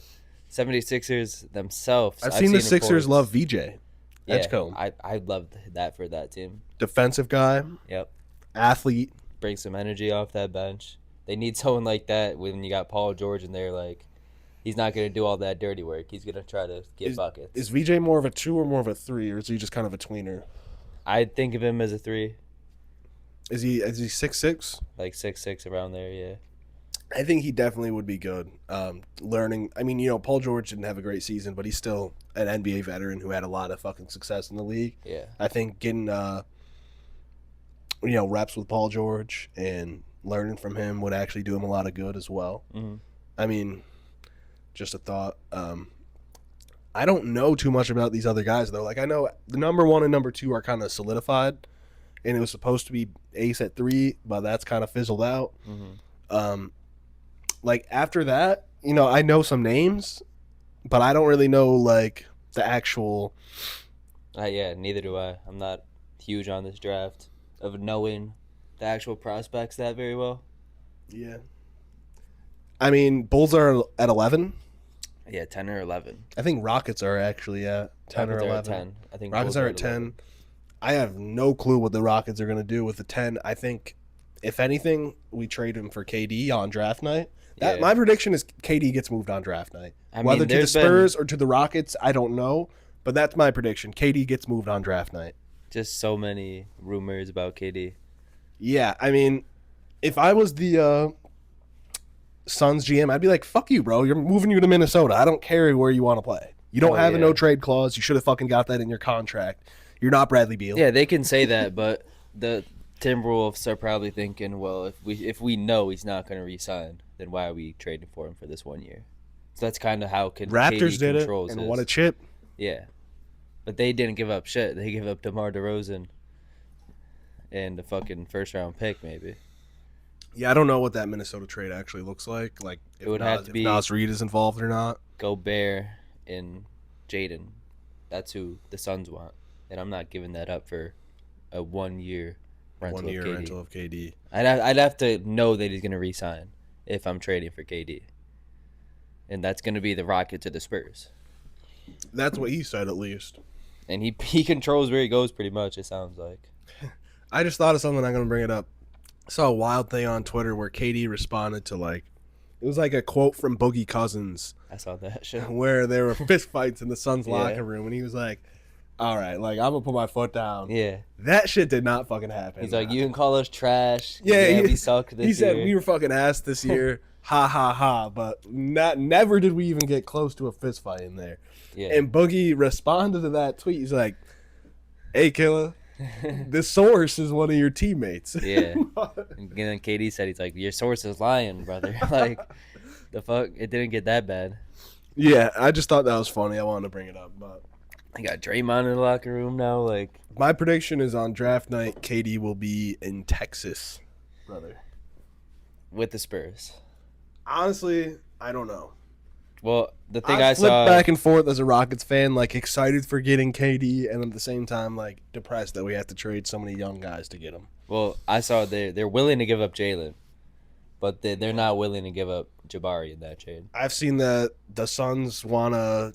76ers themselves, I've seen the reports- Sixers love VJ. Yeah, Edgecombe. I loved that for that team. Defensive guy, Yep, athlete. bring some energy off that bench. They need someone like that when you got Paul George in there. Like, he's not gonna do all that dirty work. He's gonna try to get buckets. Is VJ more of a 2 or more of a 3, or is he just kind of a tweener? I'd think of him as a 3, Is he 6'6"? like 6'6" around there. Yeah. I think he definitely would be good. Learning. I mean, Paul George didn't have a great season, but he's still an NBA veteran who had a lot of fucking success in the league. Yeah. I think getting reps with Paul George and learning from him would actually do him a lot of good as well. Mm-hmm. I mean, just a thought. I don't know too much about these other guys though. Like, I know the number 1 and number 2 are kind of solidified, and it was supposed to be Ace at 3, but that's kind of fizzled out. Mm-hmm. Like, after that, I know some names, but I don't really know like the actual. Yeah, neither do I. I'm not huge on this draft of knowing the actual prospects that very well. Yeah. I mean, Bulls are at 11. Yeah, 10 or 11. I think Rockets are actually at 10 or Rockets are 11. at 10. I think Rockets Bulls are at 10. 11. I have no clue what the Rockets are going to do with the 10. I think if anything, we trade him for KD on draft night. Yeah. My prediction is KD gets moved on draft night. I Whether mean, to the there's Spurs been or to the Rockets, I don't know. But that's my prediction. KD gets moved on draft night. just so many rumors about KD. Yeah, I mean, if I was the Suns GM, I'd be like, fuck you, bro. You're moving you to Minnesota. I don't care where you want to play. You don't have a no trade clause. You should have fucking got that in your contract. You're not Bradley Beal. Yeah, they can say that, but the Timberwolves are probably thinking, well, if we know he's not going to re-sign, then why are we trading for him for this 1 year? So that's kind of how Raptors KD did it controls and his. won a chip. Yeah, but they didn't give up shit. They gave up DeMar DeRozan and the fucking first round pick, maybe. Yeah, I don't know what that Minnesota trade actually looks like. Like, It would have to be Nas Reed is involved or not. Gobert and Jaden. That's who the Suns want, and I'm not giving that up for a 1 year rental. 1 year of KD. rental of KD. I'd have to know that he's gonna re-sign if I'm trading for KD, and that's gonna be the Rockets to the Spurs. That's what he said, at least. And he controls where he goes pretty much. It sounds like. I just thought of something. I'm gonna bring it up. I saw a wild thing on Twitter where KD responded to it was like a quote from Boogie Cousins. I saw that shit. Where there were fist fights in the Suns Yeah. locker room, and he was like, all right, like, I'm gonna put my foot down. Yeah. That shit did not fucking happen. He's like, you can call us trash. Yeah, we suck this year. He said we were fucking ass this year. Ha ha ha. But never did we even get close to a fist fight in there. Yeah. And Boogie responded to that tweet. He's like, hey, killer, this source is one of your teammates. Yeah. And then KD said, he's like, your source is lying, brother. Like, the fuck? It didn't get that bad. Yeah, I just thought that was funny. I wanted to bring it up. But I got Draymond in the locker room now. Like, my prediction is on draft night, KD will be in Texas, brother. with the Spurs. Honestly, I don't know. Well, the thing I I flip saw. back and forth as a Rockets fan, like excited for getting KD, and at the same time, like depressed that we have to trade so many young guys to get him. Well, I saw they're willing to give up Jalen, but they're not willing to give up Jabari in that trade. I've seen that the Suns want to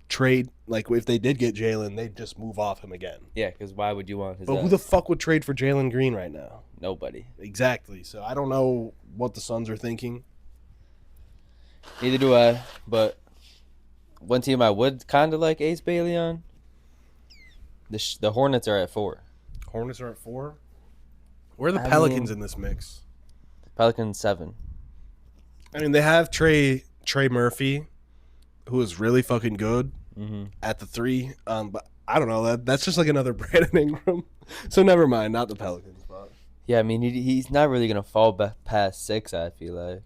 trade, like if they did get Jalen, they'd just move off him again. Yeah, because why would you want his? But who the fuck would trade for Jalen Green right now? Nobody. Exactly. So I don't know what the Suns are thinking. Neither do I. But one team I would kind of like Ace Bailey on. The Hornets are at 4. Hornets are at 4. Where are the I Pelicans mean- in this mix? Pelicans 7. I mean, they have Trey Murphy, who is really fucking good at the 3. But I don't know. That's just like another Brandon Ingram. So never mind. Not the Pelicans. But Yeah, I mean he's not really gonna fall past 6. I feel like.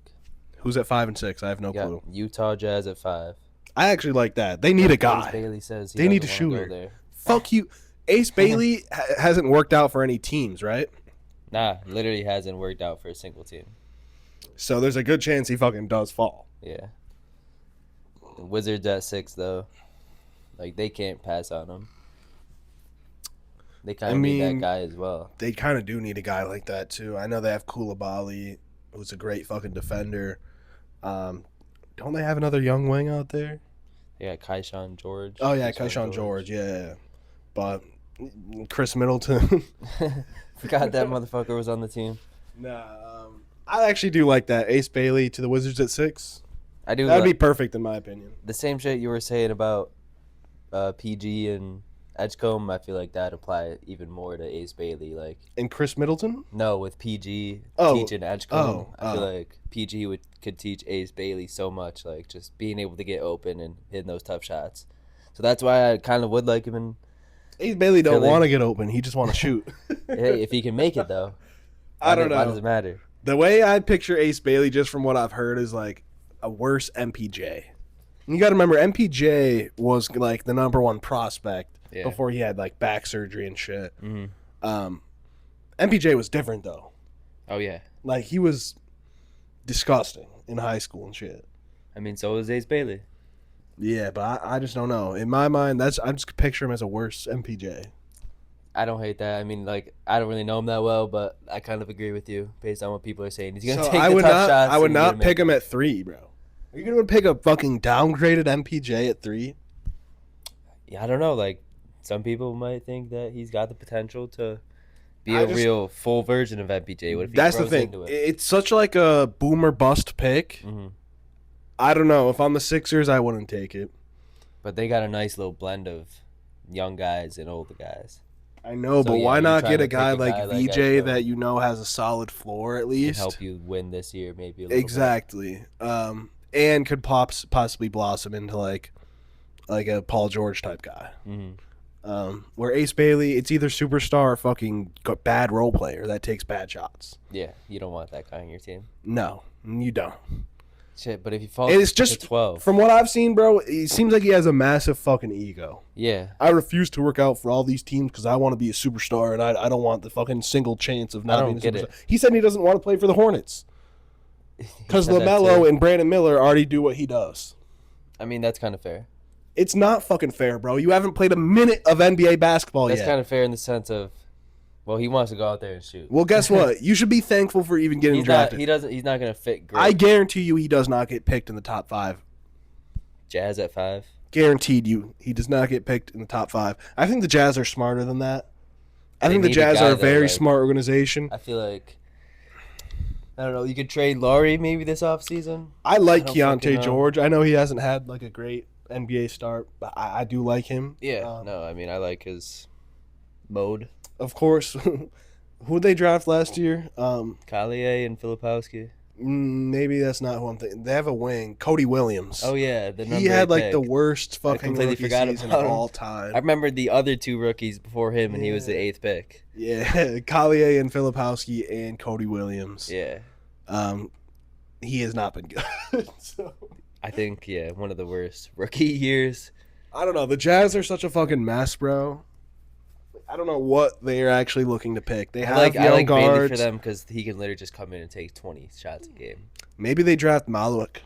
who's at 5 and 6? I have no You got clue. Utah Jazz at 5. I actually like that. They need a Ace guy. Bailey says They need a doesn't wanna go shooter. there. Fuck you. Ace Bailey hasn't worked out for any teams, right? Nah, literally hasn't worked out for a single team. So there's a good chance he fucking does fall. Yeah. The Wizards at 6 though. Like they can't pass on him. They kind of need that guy as well. They kind of do need a guy like that too. I know they have Koulibaly, who's a great fucking defender. Don't they have another young wing out there? They got Keyshawn George. Oh yeah, Keyshawn George. Yeah. But Chris Middleton. Forgot that motherfucker was on the team. Nah, I actually do like that. Ace Bailey to the Wizards at 6. I do. That'd be perfect in my opinion. The same shit you were saying about PG and Edgecombe. I feel like that apply even more to Ace Bailey. Like And Chris Middleton? no, with PG Oh. teaching Edgecombe, I feel Oh. like PG could teach Ace Bailey so much. Like just being able to get open and hitting those tough shots. So that's why I kind of would like him in. Ace Bailey don't Philly. want to get open. He just want to shoot. Hey, if he can make it though. I don't know. Why does it matter? The way I picture Ace Bailey, just from what I've heard, is like a worse MPJ. And you got to remember, MPJ was like the number 1 prospect before he had like back surgery and shit. Mm-hmm. MPJ was different though. Oh yeah. Like he was disgusting in high school and shit. I mean, so is Ace Bailey. Yeah, but I just don't know. In my mind, I just picture him as a worse MPJ. I don't hate that. I mean, like, I don't really know him that well, but I kind of agree with you based on what people are saying. He's gonna So take I the would tough not. shots. I would and he's not gonna pick make him it. at 3, bro. Are you gonna pick a fucking downgraded MPJ at 3? Yeah, I don't know. Like, some people might think that he's got the potential to be a real full version of MPJ. What if he That's the grows thing. into it? It's such like a boomer bust pick. Mm-hmm. I don't know. If I'm the Sixers, I wouldn't take it. But they got a nice little blend of young guys and older guys. I know, So, but yeah, why you're not trying get to a guy pick a like guy like VJ Edwards. that you know has a solid floor at Can least? help you win this year, maybe a little Exactly. And could possibly blossom into like a Paul George type guy. bit. Where Ace Bailey, it's either superstar or fucking bad role player that takes bad shots. Yeah, you don't want that guy on your team. No, you don't. Shit, but if he falls And it's just to 12. From what I've seen, bro, it seems like he has a massive fucking ego. Yeah. I refuse to work out for all these teams because I want to be a superstar and I don't want the fucking single chance of not being a superstar. He said he doesn't want to play for the Hornets because LaMelo and Brandon Miller already do what he does. I mean, that's kind of fair. It's not fucking fair, bro. You haven't played a minute of NBA basketball yet. That's kind of fair in the sense of, well, he wants to go out there and shoot. Well, guess what? You should be thankful for even getting drafted. He's not going to fit great. I guarantee you he does not get picked in the top 5. Jazz at 5. Guaranteed you. He does not get picked in the top 5. I think the Jazz are smarter than that. I think the Jazz are a very smart organization. I feel like, I don't know, you could trade Laurie maybe this offseason. I like Keontae George. I know he hasn't had like a great NBA start, but I do like him. Yeah, no, I mean, I like his mode. Of course. Who'd they draft last year? Collier and Filipowski. Maybe that's not who I'm thinking. They have a wing, Cody Williams. Oh yeah, he had like pick. the worst fucking rookie season of all time. I remember the other 2 rookies before him, and he was the 8th pick. Yeah, Collier and Filipowski and Cody Williams. Yeah. He has not been good. So. I think one of the worst rookie years. I don't know. The Jazz are such a fucking mess, bro. I don't know what they are actually looking to pick. They have I like guards. Bailey for them because he can literally just come in and take 20 shots a game. Maybe they draft Maluk.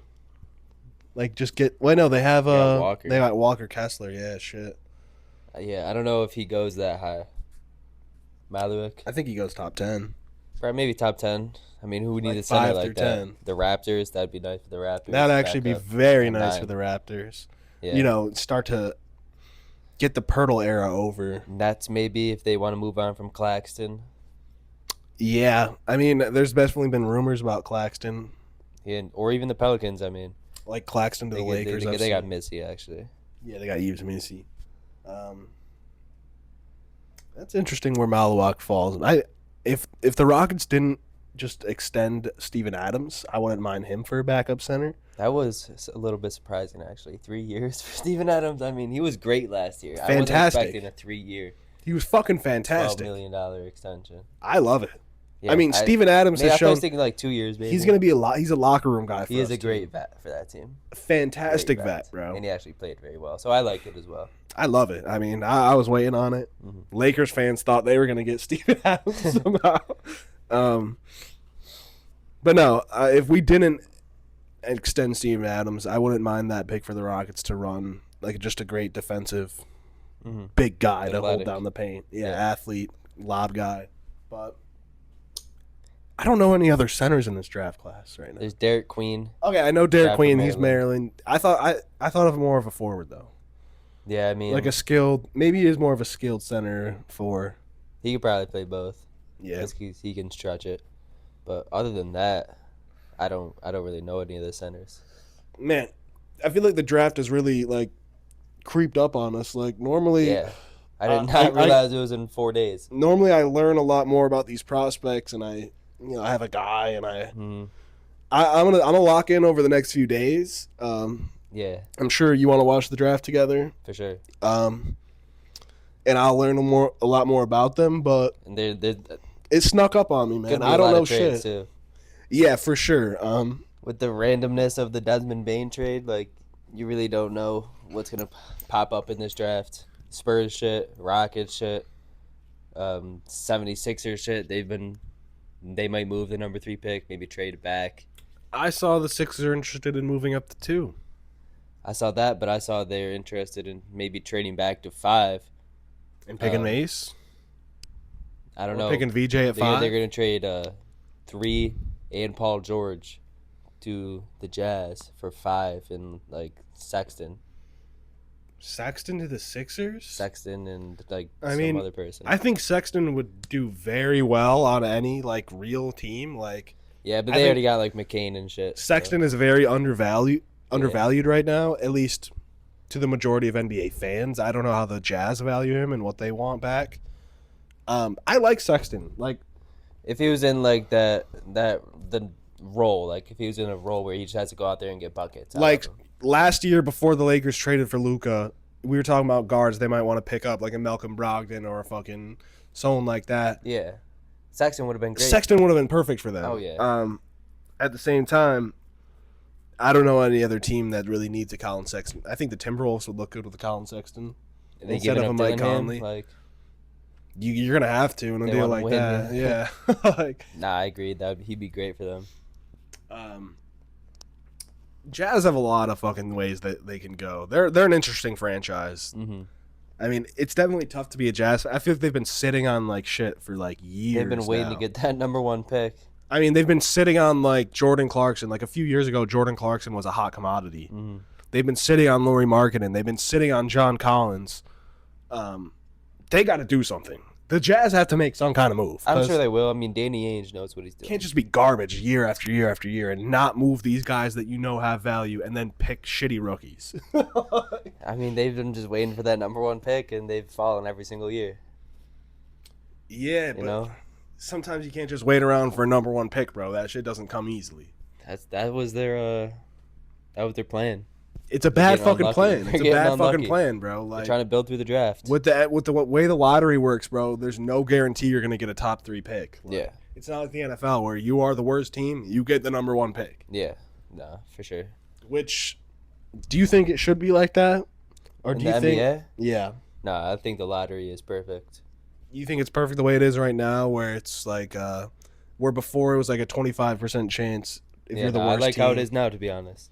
Like, just get. Well, no, they have Walker. They got Walker Kessler. Yeah, shit. Yeah, I don't know if he goes that high. Maluk. I think he goes top 10. Probably maybe top 10. I mean, who would need Like a center 5 like through that? 10. The Raptors. That'd be nice for the Raptors. That'd actually be very nice 9. for the Raptors. Yeah. You know, start to get the Pirtle era over. And that's maybe if they want to move on from Claxton. Yeah, I mean, there's definitely been rumors about Claxton. Or even the Pelicans, I mean. Like Claxton to the Lakers. They got Missy, actually. Yeah, they got Yves Missy. That's interesting where Malawak falls. If the Rockets didn't just extend Steven Adams, I wouldn't mind him for a backup center. That was a little bit surprising, actually. 3 years for Steven Adams. I mean, he was great last year. Fantastic. I wasn't expecting a 3-year, He was fucking fantastic. $12 million extension. I love it. Yeah, I mean, Steven Adams has I shown was thinking like 2 years, maybe. he's going to be he's a locker room guy for He us, is a too. great vet for that team. Fantastic Great vet, bro. And he actually played very well. So I like it as well. I love it. I mean, I was waiting on it. Mm-hmm. Lakers fans thought they were going to get Steven Adams somehow. But no, if we didn't extend Steven Adams, I wouldn't mind that pick for the Rockets to run like just a great defensive big guy to hold down the paint. Yeah, athlete, lob guy. But I don't know any other centers in this draft class right now. There's Derek Queen. Okay, I know Derek Queen. He's Maryland. Maryland. I thought of more of a forward though. Yeah, I mean, Like a skilled. Maybe he is more of a skilled center for. he could probably play both. Yeah. Because he can stretch it. But other than that, I don't really know any of the centers. Man, I feel like the draft has really like creeped up on us. Like normally, Yeah. I did not realize it was in 4 days. Normally, I learn a lot more about these prospects, and I have a guy, and I'm gonna lock in over the next few days. Yeah, I'm sure you want to watch the draft together. for sure. And I'll learn a lot more about them, but And they're it snuck up on me, man. I don't know shit. Too. Yeah, for sure. With the randomness of the Desmond Bane trade, like you really don't know what's gonna pop up in this draft. Spurs shit, Rockets shit, 76ers shit. They might move the number 3 pick, maybe trade it back. I saw the Sixers are interested in moving up to 2. I saw that, but I saw they're interested in maybe trading back to 5. And picking Mace. I don't know. Picking VJ at 5. They're gonna trade 3 and Paul George to the Jazz for 5 and like Sexton. Sexton to the Sixers? Sexton and like I some mean, other person. I think Sexton would do very well on any like real team. Like, Yeah, but I they think already got like McCain and shit. Sexton So. is very undervalued right now, at least to the majority of NBA fans. I don't know how the Jazz value him and what they want back. I like Sexton. Like, If he was in like the role, like if he was in a role where he just has to go out there and get buckets. last year before the Lakers traded for Luka, we were talking about guards they might want to pick up, like a Malcolm Brogdon or a fucking someone like that. Yeah, Sexton would have been great. Sexton would have been perfect for them. Oh yeah. At the same time, I don't know any other team that really needs a Colin Sexton. I think the Timberwolves would look good with a Colin Sexton instead of a Mike Conley. Like, you're gonna have to in a deal like that. Yeah. Like, nah, I agree. He'd be great for them. Jazz have a lot of fucking ways that they can go. They're an interesting franchise. Mm-hmm. I mean, it's definitely tough to be a Jazz. I feel like they've been sitting on like shit for like years. They've been waiting to get that number 1 pick. I mean, they've been sitting on like Jordan Clarkson. Like a few years ago, Jordan Clarkson was a hot commodity. Mm-hmm. They've been sitting on Lauri Markkanen. They've been sitting on John Collins. They got to do something. The Jazz have to make some kind of move. I'm sure they will. I mean, Danny Ainge knows what he's doing. Can't just be garbage year after year after year and not move these guys that you know have value and then pick shitty rookies. I mean, they've been just waiting for that number 1 pick, and they've fallen every single year. Yeah, but sometimes you can't just wait around for a number 1 pick, bro. That shit doesn't come easily. That was their plan. It's a bad fucking unlucky. plan. They're It's a getting bad unlucky. fucking plan, bro. Like, They're trying to build through the draft. with the way the lottery works, bro, there's no guarantee you're gonna get a top 3 pick. Like, Yeah. It's not like the NFL where you are the worst team, you get the number 1 pick. Yeah. No, for sure. Which, do you think it should be like that, or In do you the think? NBA? Yeah. No, I think the lottery is perfect. You think it's perfect the way it is right now, where it's like, where before it was like a 25% chance if you're the worst I like team. how it is now, to be honest.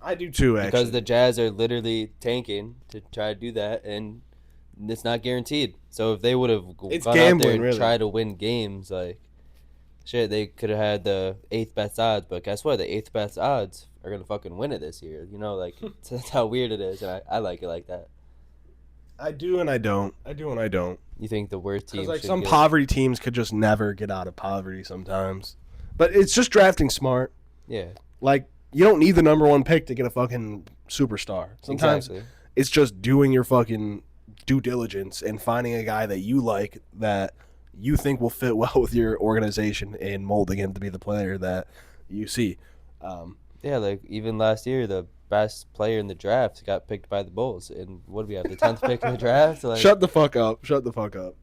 I do too, actually. Because the Jazz are literally tanking to try to do that, and it's not guaranteed. So if they would have gone out there and tried to win games, like, shit, they could have had the 8th best odds. But guess what? The 8th best odds are going to fucking win it this year. You know, like, that's how weird it is, and I like it like that. I do and I don't. I do and I don't. You think the worst team? Because like some poverty teams could just never get out of poverty sometimes, but it's just drafting smart. Yeah. Like you don't need the number 1 pick to get a fucking superstar. Sometimes it's just doing your fucking due diligence and finding a guy that you like that you think will fit well with your organization and molding him to be the player that you see. Yeah, like even last year, the best player in the draft got picked by the Bulls, and what do we have, the 10th pick in the draft? Like, Shut the fuck up. Shut the fuck up.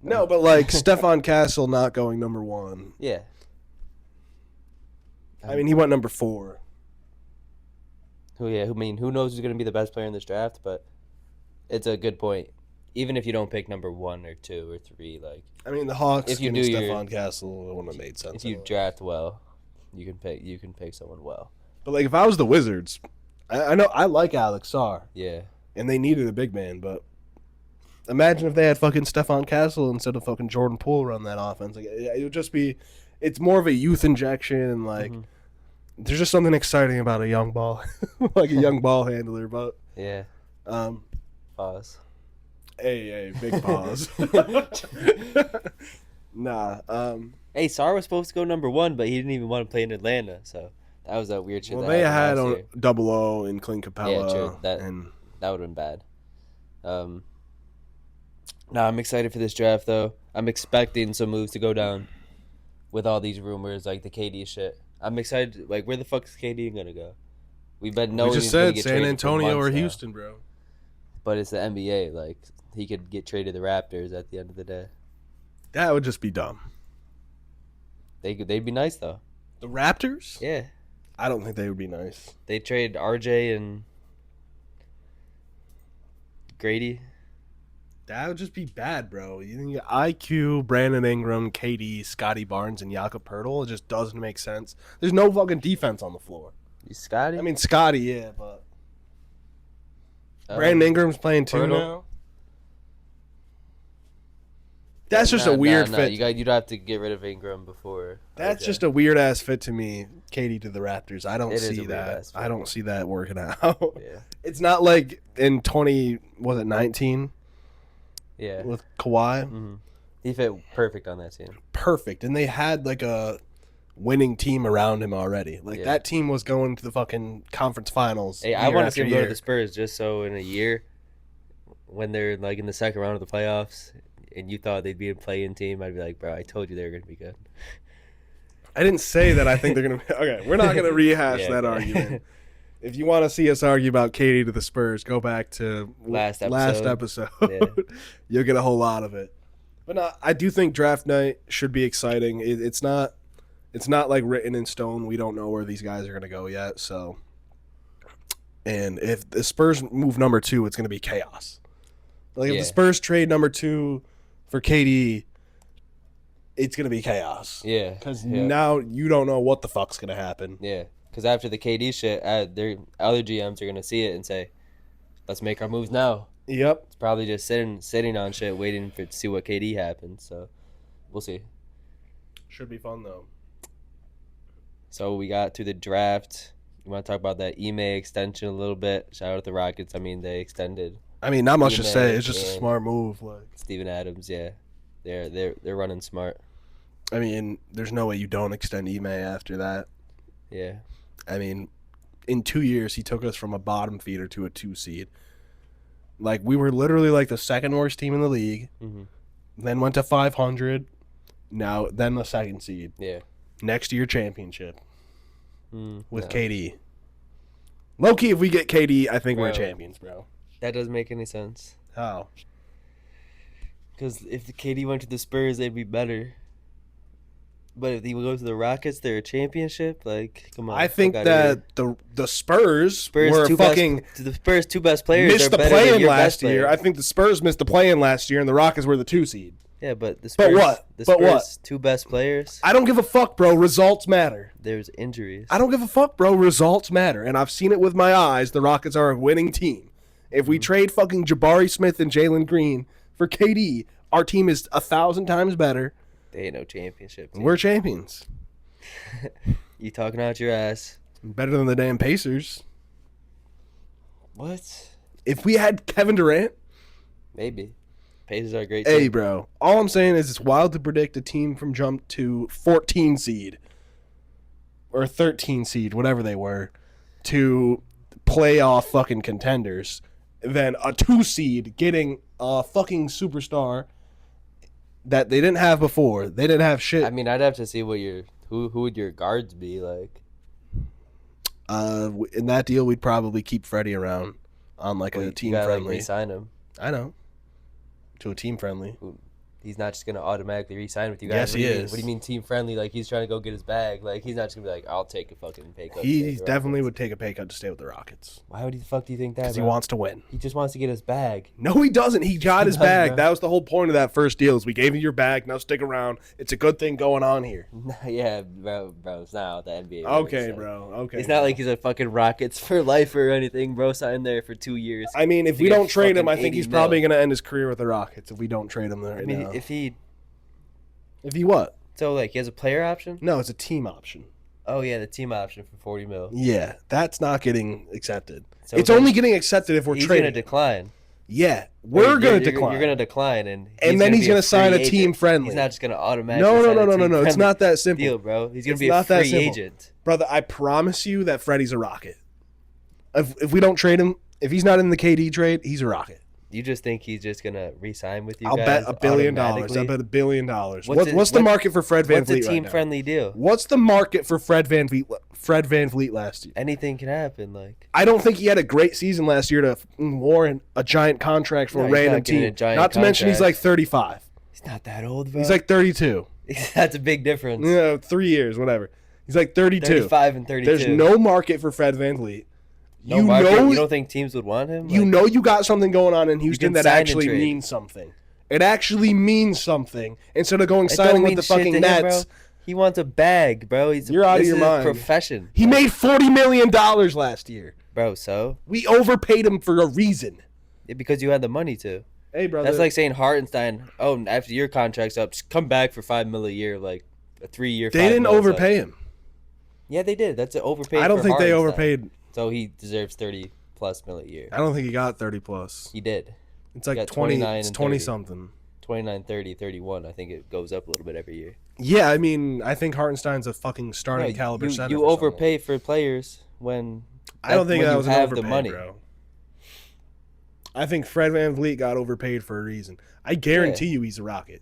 No, but like Stephon Castle not going number 1. Yeah. I mean, he went number 4. Who knows who's going to be the best player in this draft, but it's a good point. Even if you don't pick number 1 or 2 or 3, like, I mean, the Hawks if you getting do Stephon Castle wouldn't have made sense. If you draft well, you can pick someone well. But like, if I was the Wizards, I know I like Alex Sarr. Yeah. And they needed a big man, but imagine if they had fucking Stephon Castle instead of fucking Jordan Poole run that offense. Like, it would just be, it's more of a youth injection, and like, there's just something exciting about a young ball, like a young ball handler. But yeah. Pause. Hey, big pause. Nah. Hey, Sarr was supposed to go number 1, but he didn't even want to play in Atlanta, so that was that weird shit. Well, that they had last year. Double O and Clint Capella. Yeah, true. That would have been bad. I'm excited for this draft, though. I'm expecting some moves to go down with all these rumors, like the KD shit. I'm excited. Like, where the fuck is KD gonna go? We've been knowing we just he's gonna said get San traded Antonio for or months now. Houston, bro. But it's the NBA. Like, he could get traded to the Raptors at the end of the day. That would just be dumb. They'd be nice, though. The Raptors? Yeah. I don't think they would be nice. They trade RJ and Grady. That would just be bad, bro. You think IQ, Brandon Ingram, KD, Scotty Barnes, and Jakob Poeltl? It just doesn't make sense. There's no fucking defense on the floor. You Scotty? I mean, Scotty, yeah, but Brandon Ingram's playing 2 Poeltl? now. That's just a weird fit. You'd have to get rid of Ingram before. That's OJ. just a weird ass fit to me. KD to the Raptors. I don't It is a see weird that. ass fit. I don't see that working out. Yeah. It's not like in 19 Yeah. with Kawhi. Mm-hmm. He fit perfect on that team. Perfect. And they had like a winning team around him already. Like that team was going to the fucking conference finals. Hey, I want to see him go to the Spurs just so in a year when they're like in the second round of the playoffs and you thought they'd be a play-in team, I'd be like, bro, I told you they were going to be good. I didn't say that I think they're going to be. Okay, we're not going to rehash that argument. If you want to see us argue about KD to the Spurs, go back to last episode. Yeah. You'll get a whole lot of it. But no, I do think draft night should be exciting. It's not like written in stone. We don't know where these guys are going to go yet. So, and if the Spurs move number 2, it's going to be chaos. Like if the Spurs trade number 2 for KD, it's going to be chaos. Yeah. Because now you don't know what the fuck's going to happen. Yeah. Because after the KD shit, their other GMs are going to see it and say, let's make our moves now. Yep. It's probably just sitting on shit, waiting to see what KD happens. So, we'll see. Should be fun, though. So, we got to the draft. You want to talk about that Ime extension a little bit? Shout out to the Rockets. I mean, they extended. I mean, not much to say. It's just a smart move. Like Steven Adams, yeah. They're running smart. I mean, there's no way you don't extend Ime after that. Yeah. I mean, in 2 years, he took us from a bottom feeder to a 2 seed. Like, we were literally like the second worst team in the league. Mm-hmm. Then went to 500. Then the second seed. Yeah. Next year, championship. With KD. Low-key, if we get KD, I think we're champions, bro. That doesn't make any sense. How? Because if the KD went to the Spurs, they'd be better. But if they go to the Rockets, they're a championship. Like, come on. I think that the Spurs were fucking the Spurs' 2 best players missed the play-in last year. I think the Spurs missed the play-in last year, and the Rockets were the 2 seed. Yeah, but the Spurs. The Spurs' 2 best players. I don't give a fuck, bro. Results matter. There's injuries. I don't give a fuck, bro. Results matter, and I've seen it with my eyes. The Rockets are a winning team. If we trade fucking Jabari Smith and Jalen Green for KD, our team is 1,000 times better. They ain't no championship team. We're champions. You talking out your ass. Better than the damn Pacers. What? If we had Kevin Durant. Maybe. Pacers are a great team. Hey, bro. All I'm saying is it's wild to predict a team from jump to 14 seed or 13 seed, whatever they were, to playoff fucking contenders, than a 2 seed getting a fucking superstar that they didn't have before. They didn't have shit. I mean, I'd have to see what who would your guards be like. In that deal, we'd probably keep Freddie around on like a team friendly. Like, re-sign him. I know. To a team friendly. He's not just gonna automatically re-sign with you guys. Yes, he is. What do you mean team friendly? Like he's trying to go get his bag. Like he's not just gonna be like, I'll take a fucking pay cut. He definitely would take a pay cut to stay with the Rockets. Why would the fuck do you think that? Because he wants to win. He just wants to get his bag. No, he doesn't. He got his bag. Bro. That was the whole point of that first deal. Is we gave you your bag. Now stick around. It's a good thing going on here. Yeah, bro. It's not the NBA. Okay, bro. Okay. It's not like he's a fucking Rockets for life or anything, bro. Signed there for 2 years. I mean, if we don't trade him, I think he's probably gonna end his career with the Rockets. If we don't trade him right now. If he what? So, like, he has a player option? No, it's a team option. Oh, yeah, the team option for $40 million. Yeah, that's not getting accepted. So it's only getting accepted if we're trading. He's going to decline. Yeah, we're going to decline. You're going to decline, and then he's going to sign a team friendly. He's not just going to automatically No. It's not that simple. Deal, bro. He's going to be a free agent. Brother, I promise you that Freddie's a Rocket. If we don't trade him, if he's not in the KD trade, he's a Rocket. You just think he's just gonna re-sign with you? I'll guys bet $1 billion. I'll bet $1 billion. What's the market for Fred VanVleet? What's a team-friendly deal? What's the market for Fred VanVleet last year? Anything can happen. Like I don't think he had a great season last year to warrant a giant contract for a random team. Not to mention he's like 35. He's not that old, bro. He's like 32. That's a big difference. Yeah, 3 years, whatever. He's like 32. 35 and 32. There's no market for Fred VanVleet. You don't think teams would want him? You know you got something going on in Houston that actually means something. It actually means something. Instead of going signing with the fucking Nets. Him, he wants a bag, bro. You're out of your mind. Profession. He made $40 million last year. Bro, so? We overpaid him for a reason. Yeah, because you had the money to. Hey, brother. That's like saying Hartenstein. Oh, after your contract's up, just come back for $5 million a year, like a 3-year. They didn't overpay him. Yeah, they did. That's an overpaid. I don't think they Hartenstein. overpaid. So he deserves $30+ million a year. I don't think he got 30 plus. He did. It's like 20. It's 20 something. 29, 30, 31. I think it goes up a little bit every year. Yeah, I mean, I think Hartenstein's a fucking starting caliber center. You overpay for players when I don't think that was an overpay, the money. Bro. I think Fred VanVleet got overpaid for a reason. I guarantee you he's a Rocket.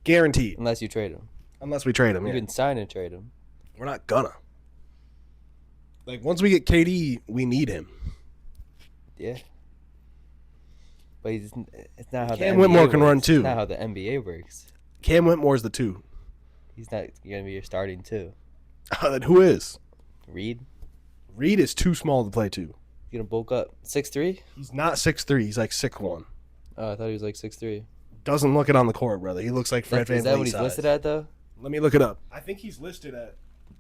Guaranteed. Unless you trade him. Unless we trade him. You can sign and trade him. We're not gonna. Like, once we get KD, we need him. Yeah. But it's not how Cam the Whitmore NBA can works. run too. It's not how the NBA works. Cam Whitmore's the 2. He's not going to be your starting 2. Then who is? Reed? Reed is too small to play 2. He's going to bulk up. 6'3"? He's not 6'3". He's like 6'1". Oh, I thought he was like 6'3". Doesn't look it on the court, brother. He looks like Fred VanVleet. Is that what he's size. listed at, though? Let me look it up. I think he's listed at...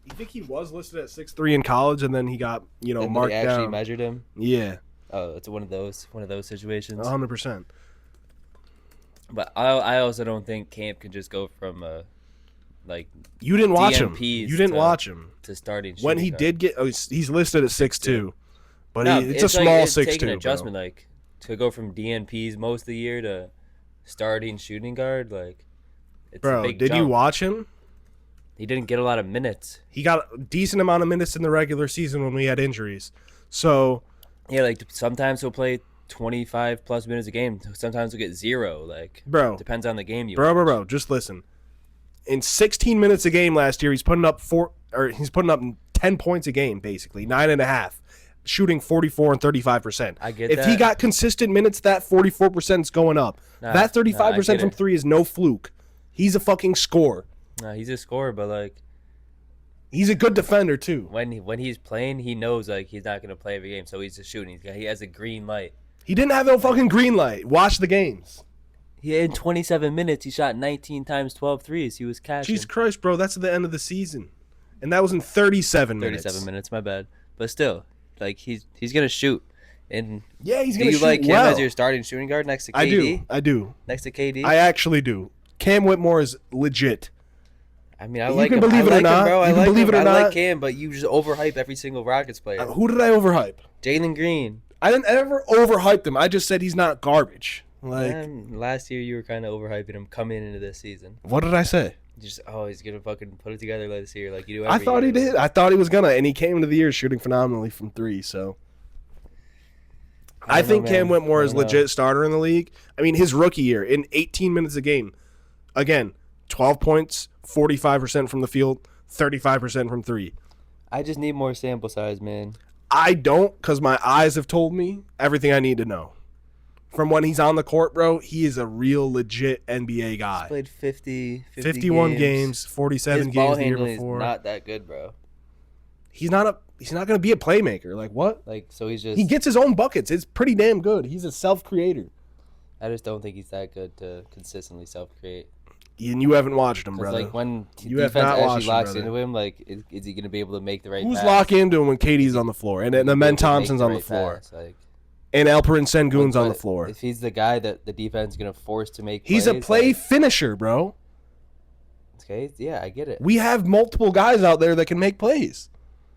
You think he was listed at 6'3" in college, and then he got, marked down. They actually measured him? Yeah. Oh, it's one of those situations. 100%. But I also don't think Camp can just go from you didn't watch him. DNPs You didn't watch him to starting. When he did get, he's listed at 6'2", but no, it's a small 6'2". It's an adjustment, like to go from DNPs most of the year to starting shooting guard. Like, it's a big did jump. you watch him? He didn't get a lot of minutes. He got a decent amount of minutes in the regular season when we had injuries. So yeah, like sometimes he'll play 25+ minutes a game. Sometimes he'll get 0. Like, depends on the game you watch. Bro, just listen. In 16 minutes a game last year, he's putting up 10 points a game, basically 9.5, shooting 44 and 35%. I get if that. he got consistent minutes, that 44% is going up. That 35% from 3 is no fluke. He's a fucking scorer. Nah, he's a scorer, but like, he's a good defender too. When he's playing, he knows like he's not gonna play every game, so he's just shooting. He has a green light. He didn't have no fucking green light. Watch the games. In 27 minutes, he shot 19 times 12 threes. He was cashing. Jesus Christ, bro, that's at the end of the season, and that was in 37 minutes. 37 minutes, my bad. But still, like he's gonna shoot. And yeah, he's gonna shoot. Do you like him well as your starting shooting guard next to KD? I do. Next to KD? I actually do. Cam Whitmore is legit. I mean, I like him. You can believe it or not. Bro. You can believe it or not. I like Cam, but you just overhype every single Rockets player. Who did I overhype? Jalen Green. I didn't ever overhype him. I just said he's not garbage. Like, last year, you were kind of overhyping him coming into this season. What did I say? Just he's gonna fucking put it together this year, like you do. I thought he did. I thought he was gonna, and he came into the year shooting phenomenally from 3. So I think Cam Whitmore is legit starter in the league. I mean, his rookie year in 18 minutes a game, again, 12 points, 45% from the field, 35% from 3. I just need more sample size, man. I don't, because my eyes have told me everything I need to know. From when he's on the court, bro, he is a real legit NBA guy. He's played 51 games, 47 His games ball the year handling before. is not that good, bro. He's not going to be a playmaker. Like, what? Like, so he's just... He gets his own buckets. It's pretty damn good. He's a self-creator. I just don't think he's that good to consistently self-create. And you haven't watched him, brother. Like, when you defense have not actually watched locks him, into him, like, is he going to be able to make the right Who's pass? locking into him when KD's on the floor? And then Ben Thompson's on the floor. Like, and Alperen Sengun's on the floor. If he's the guy that the defense is going to force to make He's plays, a play finisher, bro. Okay, yeah, I get it. We have multiple guys out there that can make plays.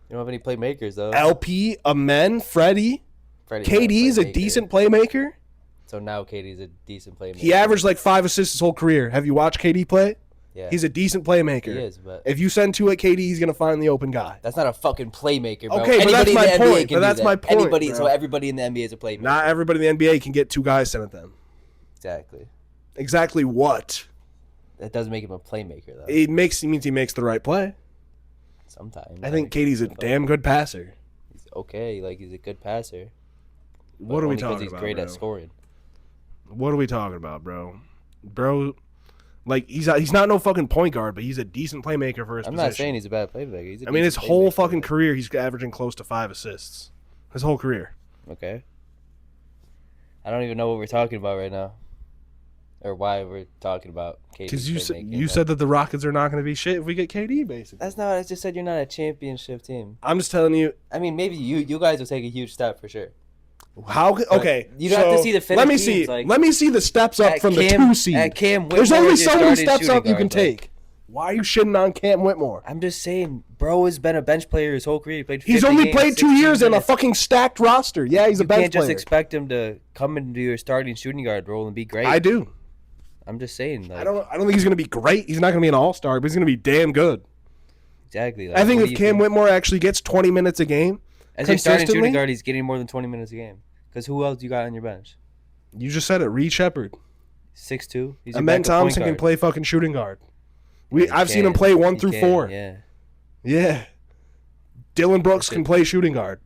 You don't have any playmakers, though. LP, Amen, Freddie. KD's a decent playmaker. So now KD's a decent playmaker. He averaged like 5 assists his whole career. Have you watched KD play? Yeah. He's a decent playmaker. He is, but if you send 2 at KD, he's going to find the open guy. That's not a fucking playmaker, bro. Okay, but that's my point. But that's my point. Anybody, so everybody in the NBA is a playmaker. Not everybody in the NBA can get 2 guys sent at them. Exactly. Exactly what? That doesn't make him a playmaker, though. It means he makes the right play. Sometimes. I think KD's a damn good passer. He's okay. Like, he's a good passer. What are we talking about, because he's great at scoring. What are we talking about, bro? Bro, like, he's not no fucking point guard, but he's a decent playmaker for his position. I'm not saying he's a bad playmaker. I mean, his whole fucking career, he's averaging close to 5 assists. His whole career. Okay. I don't even know what we're talking about right now. Or why we're talking about KD. Because you said that the Rockets are not going to be shit if we get KD, basically. That's not what I just said. You're not a championship team. I'm just telling you. I mean, maybe you guys will take a huge step for sure. How? Okay, you don't have to see the let me finished see. teams, like, Let me see the steps up at from the Cam- 2 seed. at Cam There's Whitmore only is your so many starting steps shooting up you can guard, like- take. Why are you shitting on Cam Whitmore? I'm just saying, bro has been a bench player his whole career. He played 50 He's only games, played 2 16 years in a minutes. fucking stacked roster. Yeah, he's a You bench can't just player. expect him to come into your starting shooting guard role and be great. I do. I'm just saying, like, I don't think he's gonna be great. He's not gonna be an all-star, but he's gonna be damn good. exactly. Like, I think what if do you Cam Whitmore actually gets 20 minutes a game, as your starting consistently, shooting guard, he's getting more than 20 minutes a game. Because who else you got on your bench? you just said it. Reed Shepard. 6'2". He's your Amen backup point Thompson can guard. play fucking shooting guard. Yeah, I've he seen him can. play 1 He through can, 4. Yeah. Yeah. Dylan Brooks can play shooting guard.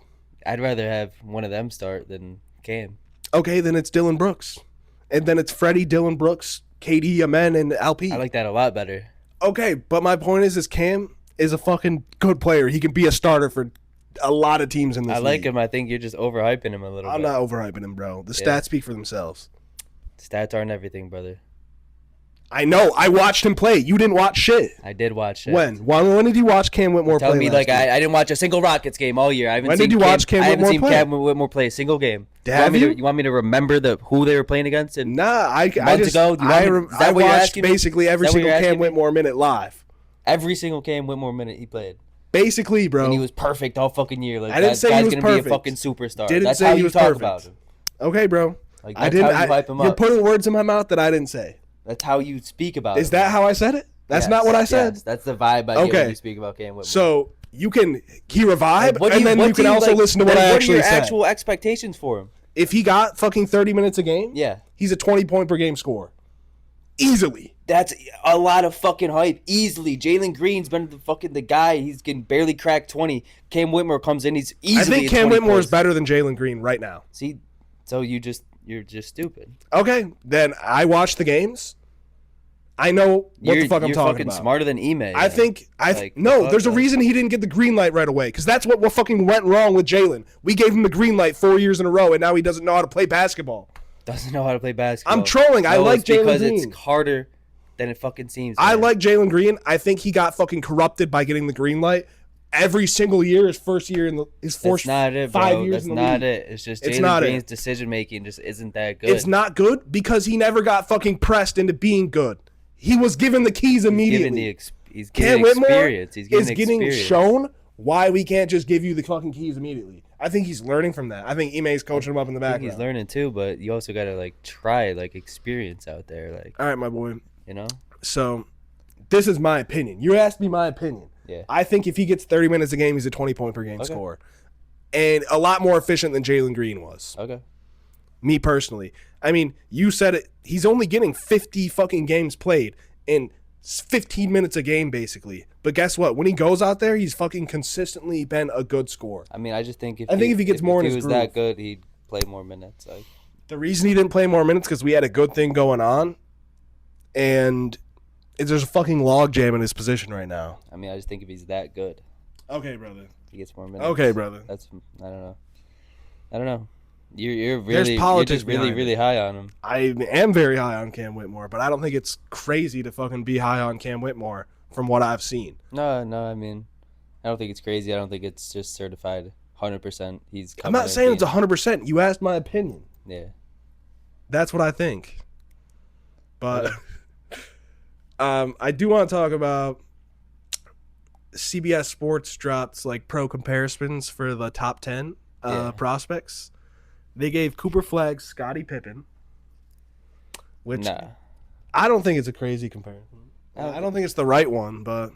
I'd rather have one of them start than Cam. Okay, then it's Dylan Brooks. And then it's Freddie, Dylan Brooks, KD, Amen, and LP. I like that a lot better. Okay, but my point is Cam is a fucking good player. He can be a starter for a lot of teams in this I like league. him. I think you're just overhyping him a little I'm bit. not overhyping him, bro. The Yeah. stats speak for themselves. Stats aren't everything, brother. I know. I watched him play. You didn't watch shit. I did watch it. When did you watch Cam Whitmore play Tell me, last like, year? I didn't watch a single Rockets game all year. I haven't When seen did you watch Cam I haven't Whitmore seen play? Cam Whitmore play a single game. Have you? You want me to remember who they were playing against? And Nah, I months just ago? Do you want me- is that I what you're watched asking me? basically every Is that what single you're Cam asking me? Whitmore minute live. every single Cam Whitmore minute he played. Basically, bro. And he was perfect all fucking year. Like, I didn't that say he guy's was gonna be a perfect. fucking superstar. Didn't That's say how he you was talk perfect. about him. Okay, bro. Like, I that's didn't. how you hype him You're up. putting words in my mouth that I didn't say. That's how you speak about him. Is that how I said it? That's not what I said. Yes, that's the vibe I get when you speak about Cam Whitmore. So you can hear a vibe, What do and then you can also listen to what I What are actually your said. actual expectations for him? If he got fucking 30 minutes a game, Yeah. he's a 20-point per game scorer. Easily. That's a lot of fucking hype. Easily. Jalen Green's been the guy. He's getting barely cracked 20. Cam Whitmore comes in. He's easily I think at Cam 20 Whitmore is points. better than Jalen Green right now. See, so you're just stupid. Okay, then I watched the games. I know what the fuck I'm you're talking fucking about. smarter than Ime. I think no. There's a reason he didn't get the green light right away, because that's what fucking went wrong with Jalen. We gave him the green light 4 years in a row, and now he doesn't know how to play basketball. Doesn't know how to play basketball. I'm trolling. I like it's Jalen because Green. it's harder than it fucking seems. I man. like Jalen Green. I think he got fucking corrupted by getting the green light every single year. His first year in his first That's not it, 5 bro. years That's in the not league. it. It's just It's Jalen not it. Green's decision making just isn't that good. It's not good because he never got fucking pressed into being good. He was given the keys immediately. He's Cam getting Whitmore experience. He's is getting getting experience. shown why we can't just give you the fucking keys immediately. I think he's learning from that. I think Ime's coaching him up in the I think background. he's learning too, but you also gotta try experience out there, All right, my boy. you know. So this is my opinion. You asked me my opinion. Yeah. I think if he gets 30 minutes a game, he's a 20-point per game scorer. And a lot more efficient than Jalen Green was. Okay. Me personally. I mean, you said it. He's only getting 50 fucking games played in 15 minutes a game, basically. But guess what? When he goes out there, he's fucking consistently been a good scorer. I mean, I just think if he gets more in if he his was that groove. good, he'd play more minutes. The reason he didn't play more minutes because we had a good thing going on, and there's a fucking log jam in his position right now. I mean, I just think if he's that good, Okay, brother. he gets more minutes. Okay, brother. That's I don't know. You're really politics you're just really behind really it. high on him. I am very high on Cam Whitmore, but I don't think it's crazy to fucking be high on Cam Whitmore from what I've seen. No. I mean, I don't think it's crazy. I don't think it's just certified 100%. He's. I'm not saying it's 100%. You asked my opinion. Yeah. That's what I think. But I do want to talk about CBS Sports dropped pro comparisons for the top 10 prospects. They gave Cooper Flagg Scottie Pippen, which I don't think it's a crazy comparison. I don't think it's the right one, but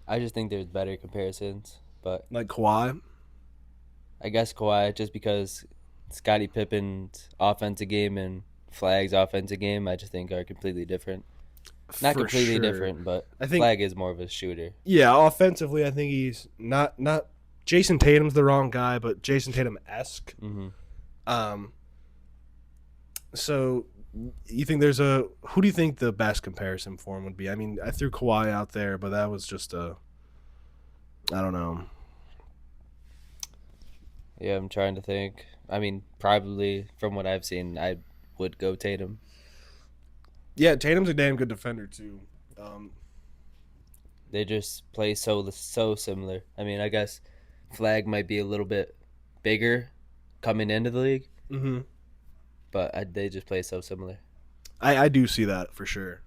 I just think there's better comparisons. But like Kawhi. I guess Kawhi, just because Scottie Pippen's offensive game and Flagg's offensive game, I just think are completely different. Not For completely sure. different, but I think Flagg is more of a shooter. Yeah, offensively, I think he's not Jason Tatum's the wrong guy, but Jason Tatum-esque. Mm-hmm. So you think who do you think the best comparison for him would be? I mean, I threw Kawhi out there, but that was just I don't know. Yeah, I'm trying to think. I mean, probably from what I've seen, I would go Tatum. Yeah, Tatum's a damn good defender too. They just play so similar. I mean, I guess Flagg might be a little bit bigger coming into the league, Mm-hmm. but they just play so similar. I do see that for sure.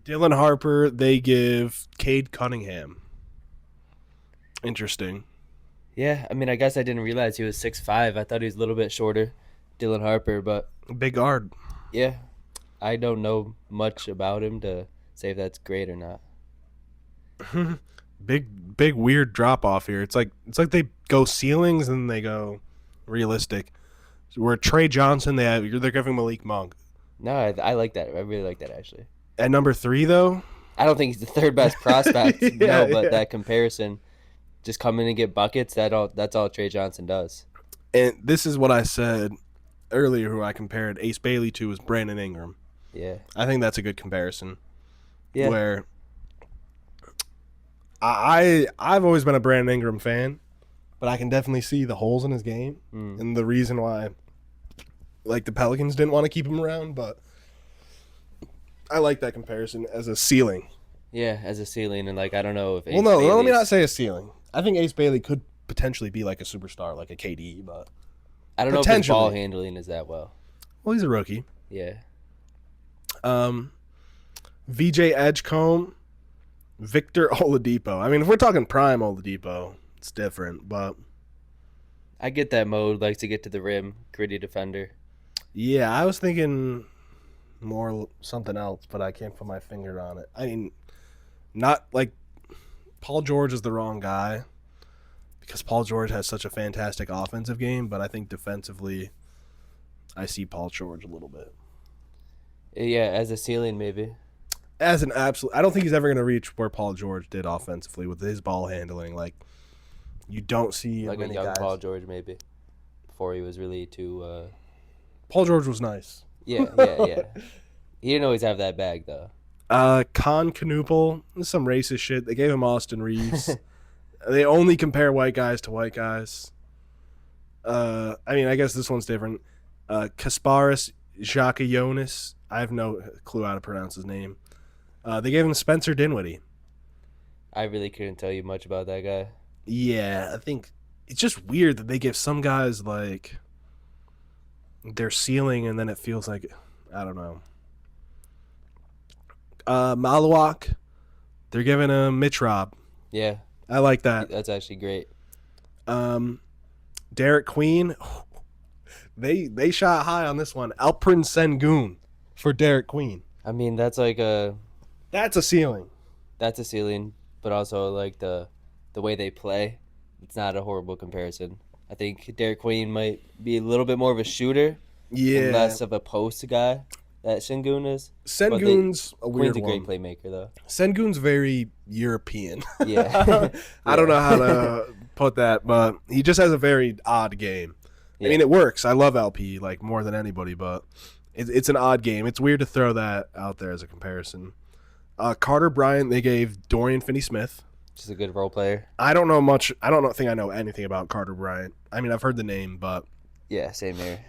Dylan Harper, they give Cade Cunningham. Interesting. Yeah, I mean, I guess I didn't realize he was 6'5". I thought he was a little bit shorter, Dylan Harper, but Big guard. yeah, I don't know much about him to say if that's great or not. big weird drop off here. It's like they go ceilings and they go realistic. Where Trey Johnson, they're giving Malik Monk. No, I like that. I really like that, actually. At number 3 though. I don't think he's the third best prospect, Yeah, but yeah. that comparison, just come in and get buckets, that's all Trey Johnson does. And this is what I said earlier. Who I compared Ace Bailey to was Brandon Ingram. Yeah. I think that's a good comparison. Yeah. Where I've always been a Brandon Ingram fan, but I can definitely see the holes in his game and the reason why, like, the Pelicans didn't want to keep him around. But I like that comparison as a ceiling. Yeah, as a ceiling, and, like, I don't know if Well, no, let me not say a ceiling. I think Ace Bailey could potentially be like a superstar, like a KD, but I don't know if his ball potentially. handling is that well. Well, he's a rookie. Yeah. VJ Edgecombe, Victor Oladipo. I mean, if we're talking prime Oladipo, it's different, but I get that mode, likes to get to the rim, gritty defender. yeah, I was thinking more something else, but I can't put my finger on it. I mean, not like Paul George is the wrong guy because Paul George has such a fantastic offensive game, but I think defensively, I see Paul George a little bit. Yeah, as a ceiling, maybe. As an absolute, I don't think he's ever going to reach where Paul George did offensively with his ball handling. Like, you don't see Like a many young guys. Paul George, maybe. Before he was really too... Paul George was nice. Yeah. He didn't always have that bag, though. Con Canoopel, this is some racist shit. They gave him Austin Reeves. They only compare white guys to white guys. I mean, I guess this one's different. Kasparis Jakayonis. I have no clue how to pronounce his name. They gave him Spencer Dinwiddie. I really couldn't tell you much about that guy. Yeah, I think it's just weird that they give some guys, like, their ceiling and then it feels like, I don't know. Malawak, they're giving him Mitch Rob. Yeah. I like that. That's actually great. Derek Queen, they shot high on this one. Alprin Sengun for Derek Queen. I mean, that's like That's a ceiling. that's a ceiling, but also like the way they play, it's not a horrible comparison. I think Derek Queen might be a little bit more of a shooter, and less of a post guy that Sengun is. Sengun's a weird Queen's a great one. playmaker, though. Sengun's very European. Yeah. I don't know how to put that, but he just has a very odd game. Yeah. I mean, it works. I love LP like more than anybody, but it's an odd game. It's weird to throw that out there as a comparison. Carter Bryant, they gave Dorian Finney-Smith. Just a good role player. I don't know much. I don't think I know anything about Carter Bryant. I mean, I've heard the name, but Yeah, same here.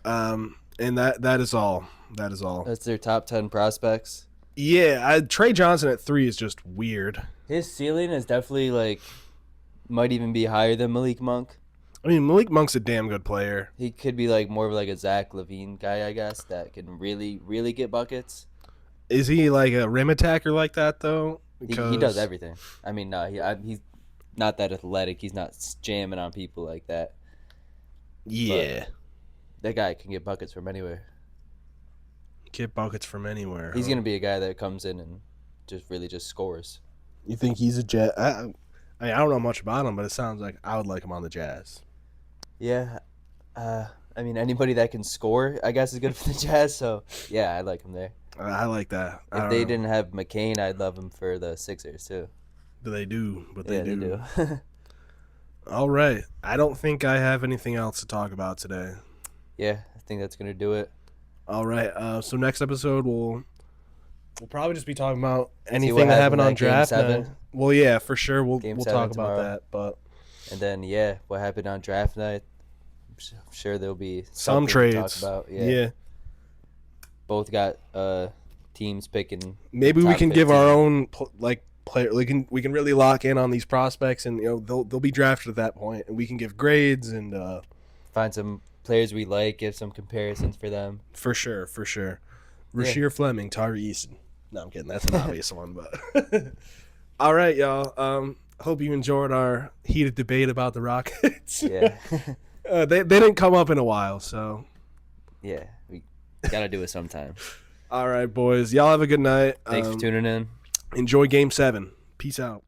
and that is all. That is all. That's their top 10 prospects. Yeah, Trey Johnson at 3 is just weird. His ceiling is definitely like might even be higher than Malik Monk. I mean, Malik Monk's a damn good player. He could be like more of like a Zach LaVine guy, I guess, that can really, really get buckets. Is he like a rim attacker like that though? He does everything. I mean, no, he's not that athletic. He's not jamming on people like that. Yeah, That guy can get buckets from anywhere. get buckets from anywhere. He's gonna be a guy that comes in and just scores. You think he's a Jazz? I mean, I don't know much about him, but it sounds like I would like him on the Jazz. Yeah, I mean anybody that can score, I guess, is good for the Jazz. So yeah, I like him there. I like that. If they didn't have McCain, I'd love him for the Sixers too. They do, but Yeah, they do. they do. All right. I don't think I have anything else to talk about today. Yeah, I think that's gonna do it. All right. So next episode we'll probably just be talking about what anything that happened happened on at Game draft 7. night. Well, yeah, for sure. We'll Game talk 7 about tomorrow. that, but And then what happened on draft night? I'm sure there'll be some something to trades. talk about. Yeah. Both got teams picking. Maybe we top can give 15. our own player. We can really lock in on these prospects, and they'll be drafted at that point, and we can give grades and Find some players we like, give some comparisons for them. For sure, for sure. Yeah. Rasheer Fleming, Tari Eason. No, I'm kidding. That's an obvious one, but all right, y'all. Hope you enjoyed our heated debate about the Rockets. Yeah. They didn't come up in a while, so Yeah, we gotta do it sometime. all right, boys. Y'all have a good night. Thanks for tuning in. Enjoy Game 7. Peace out.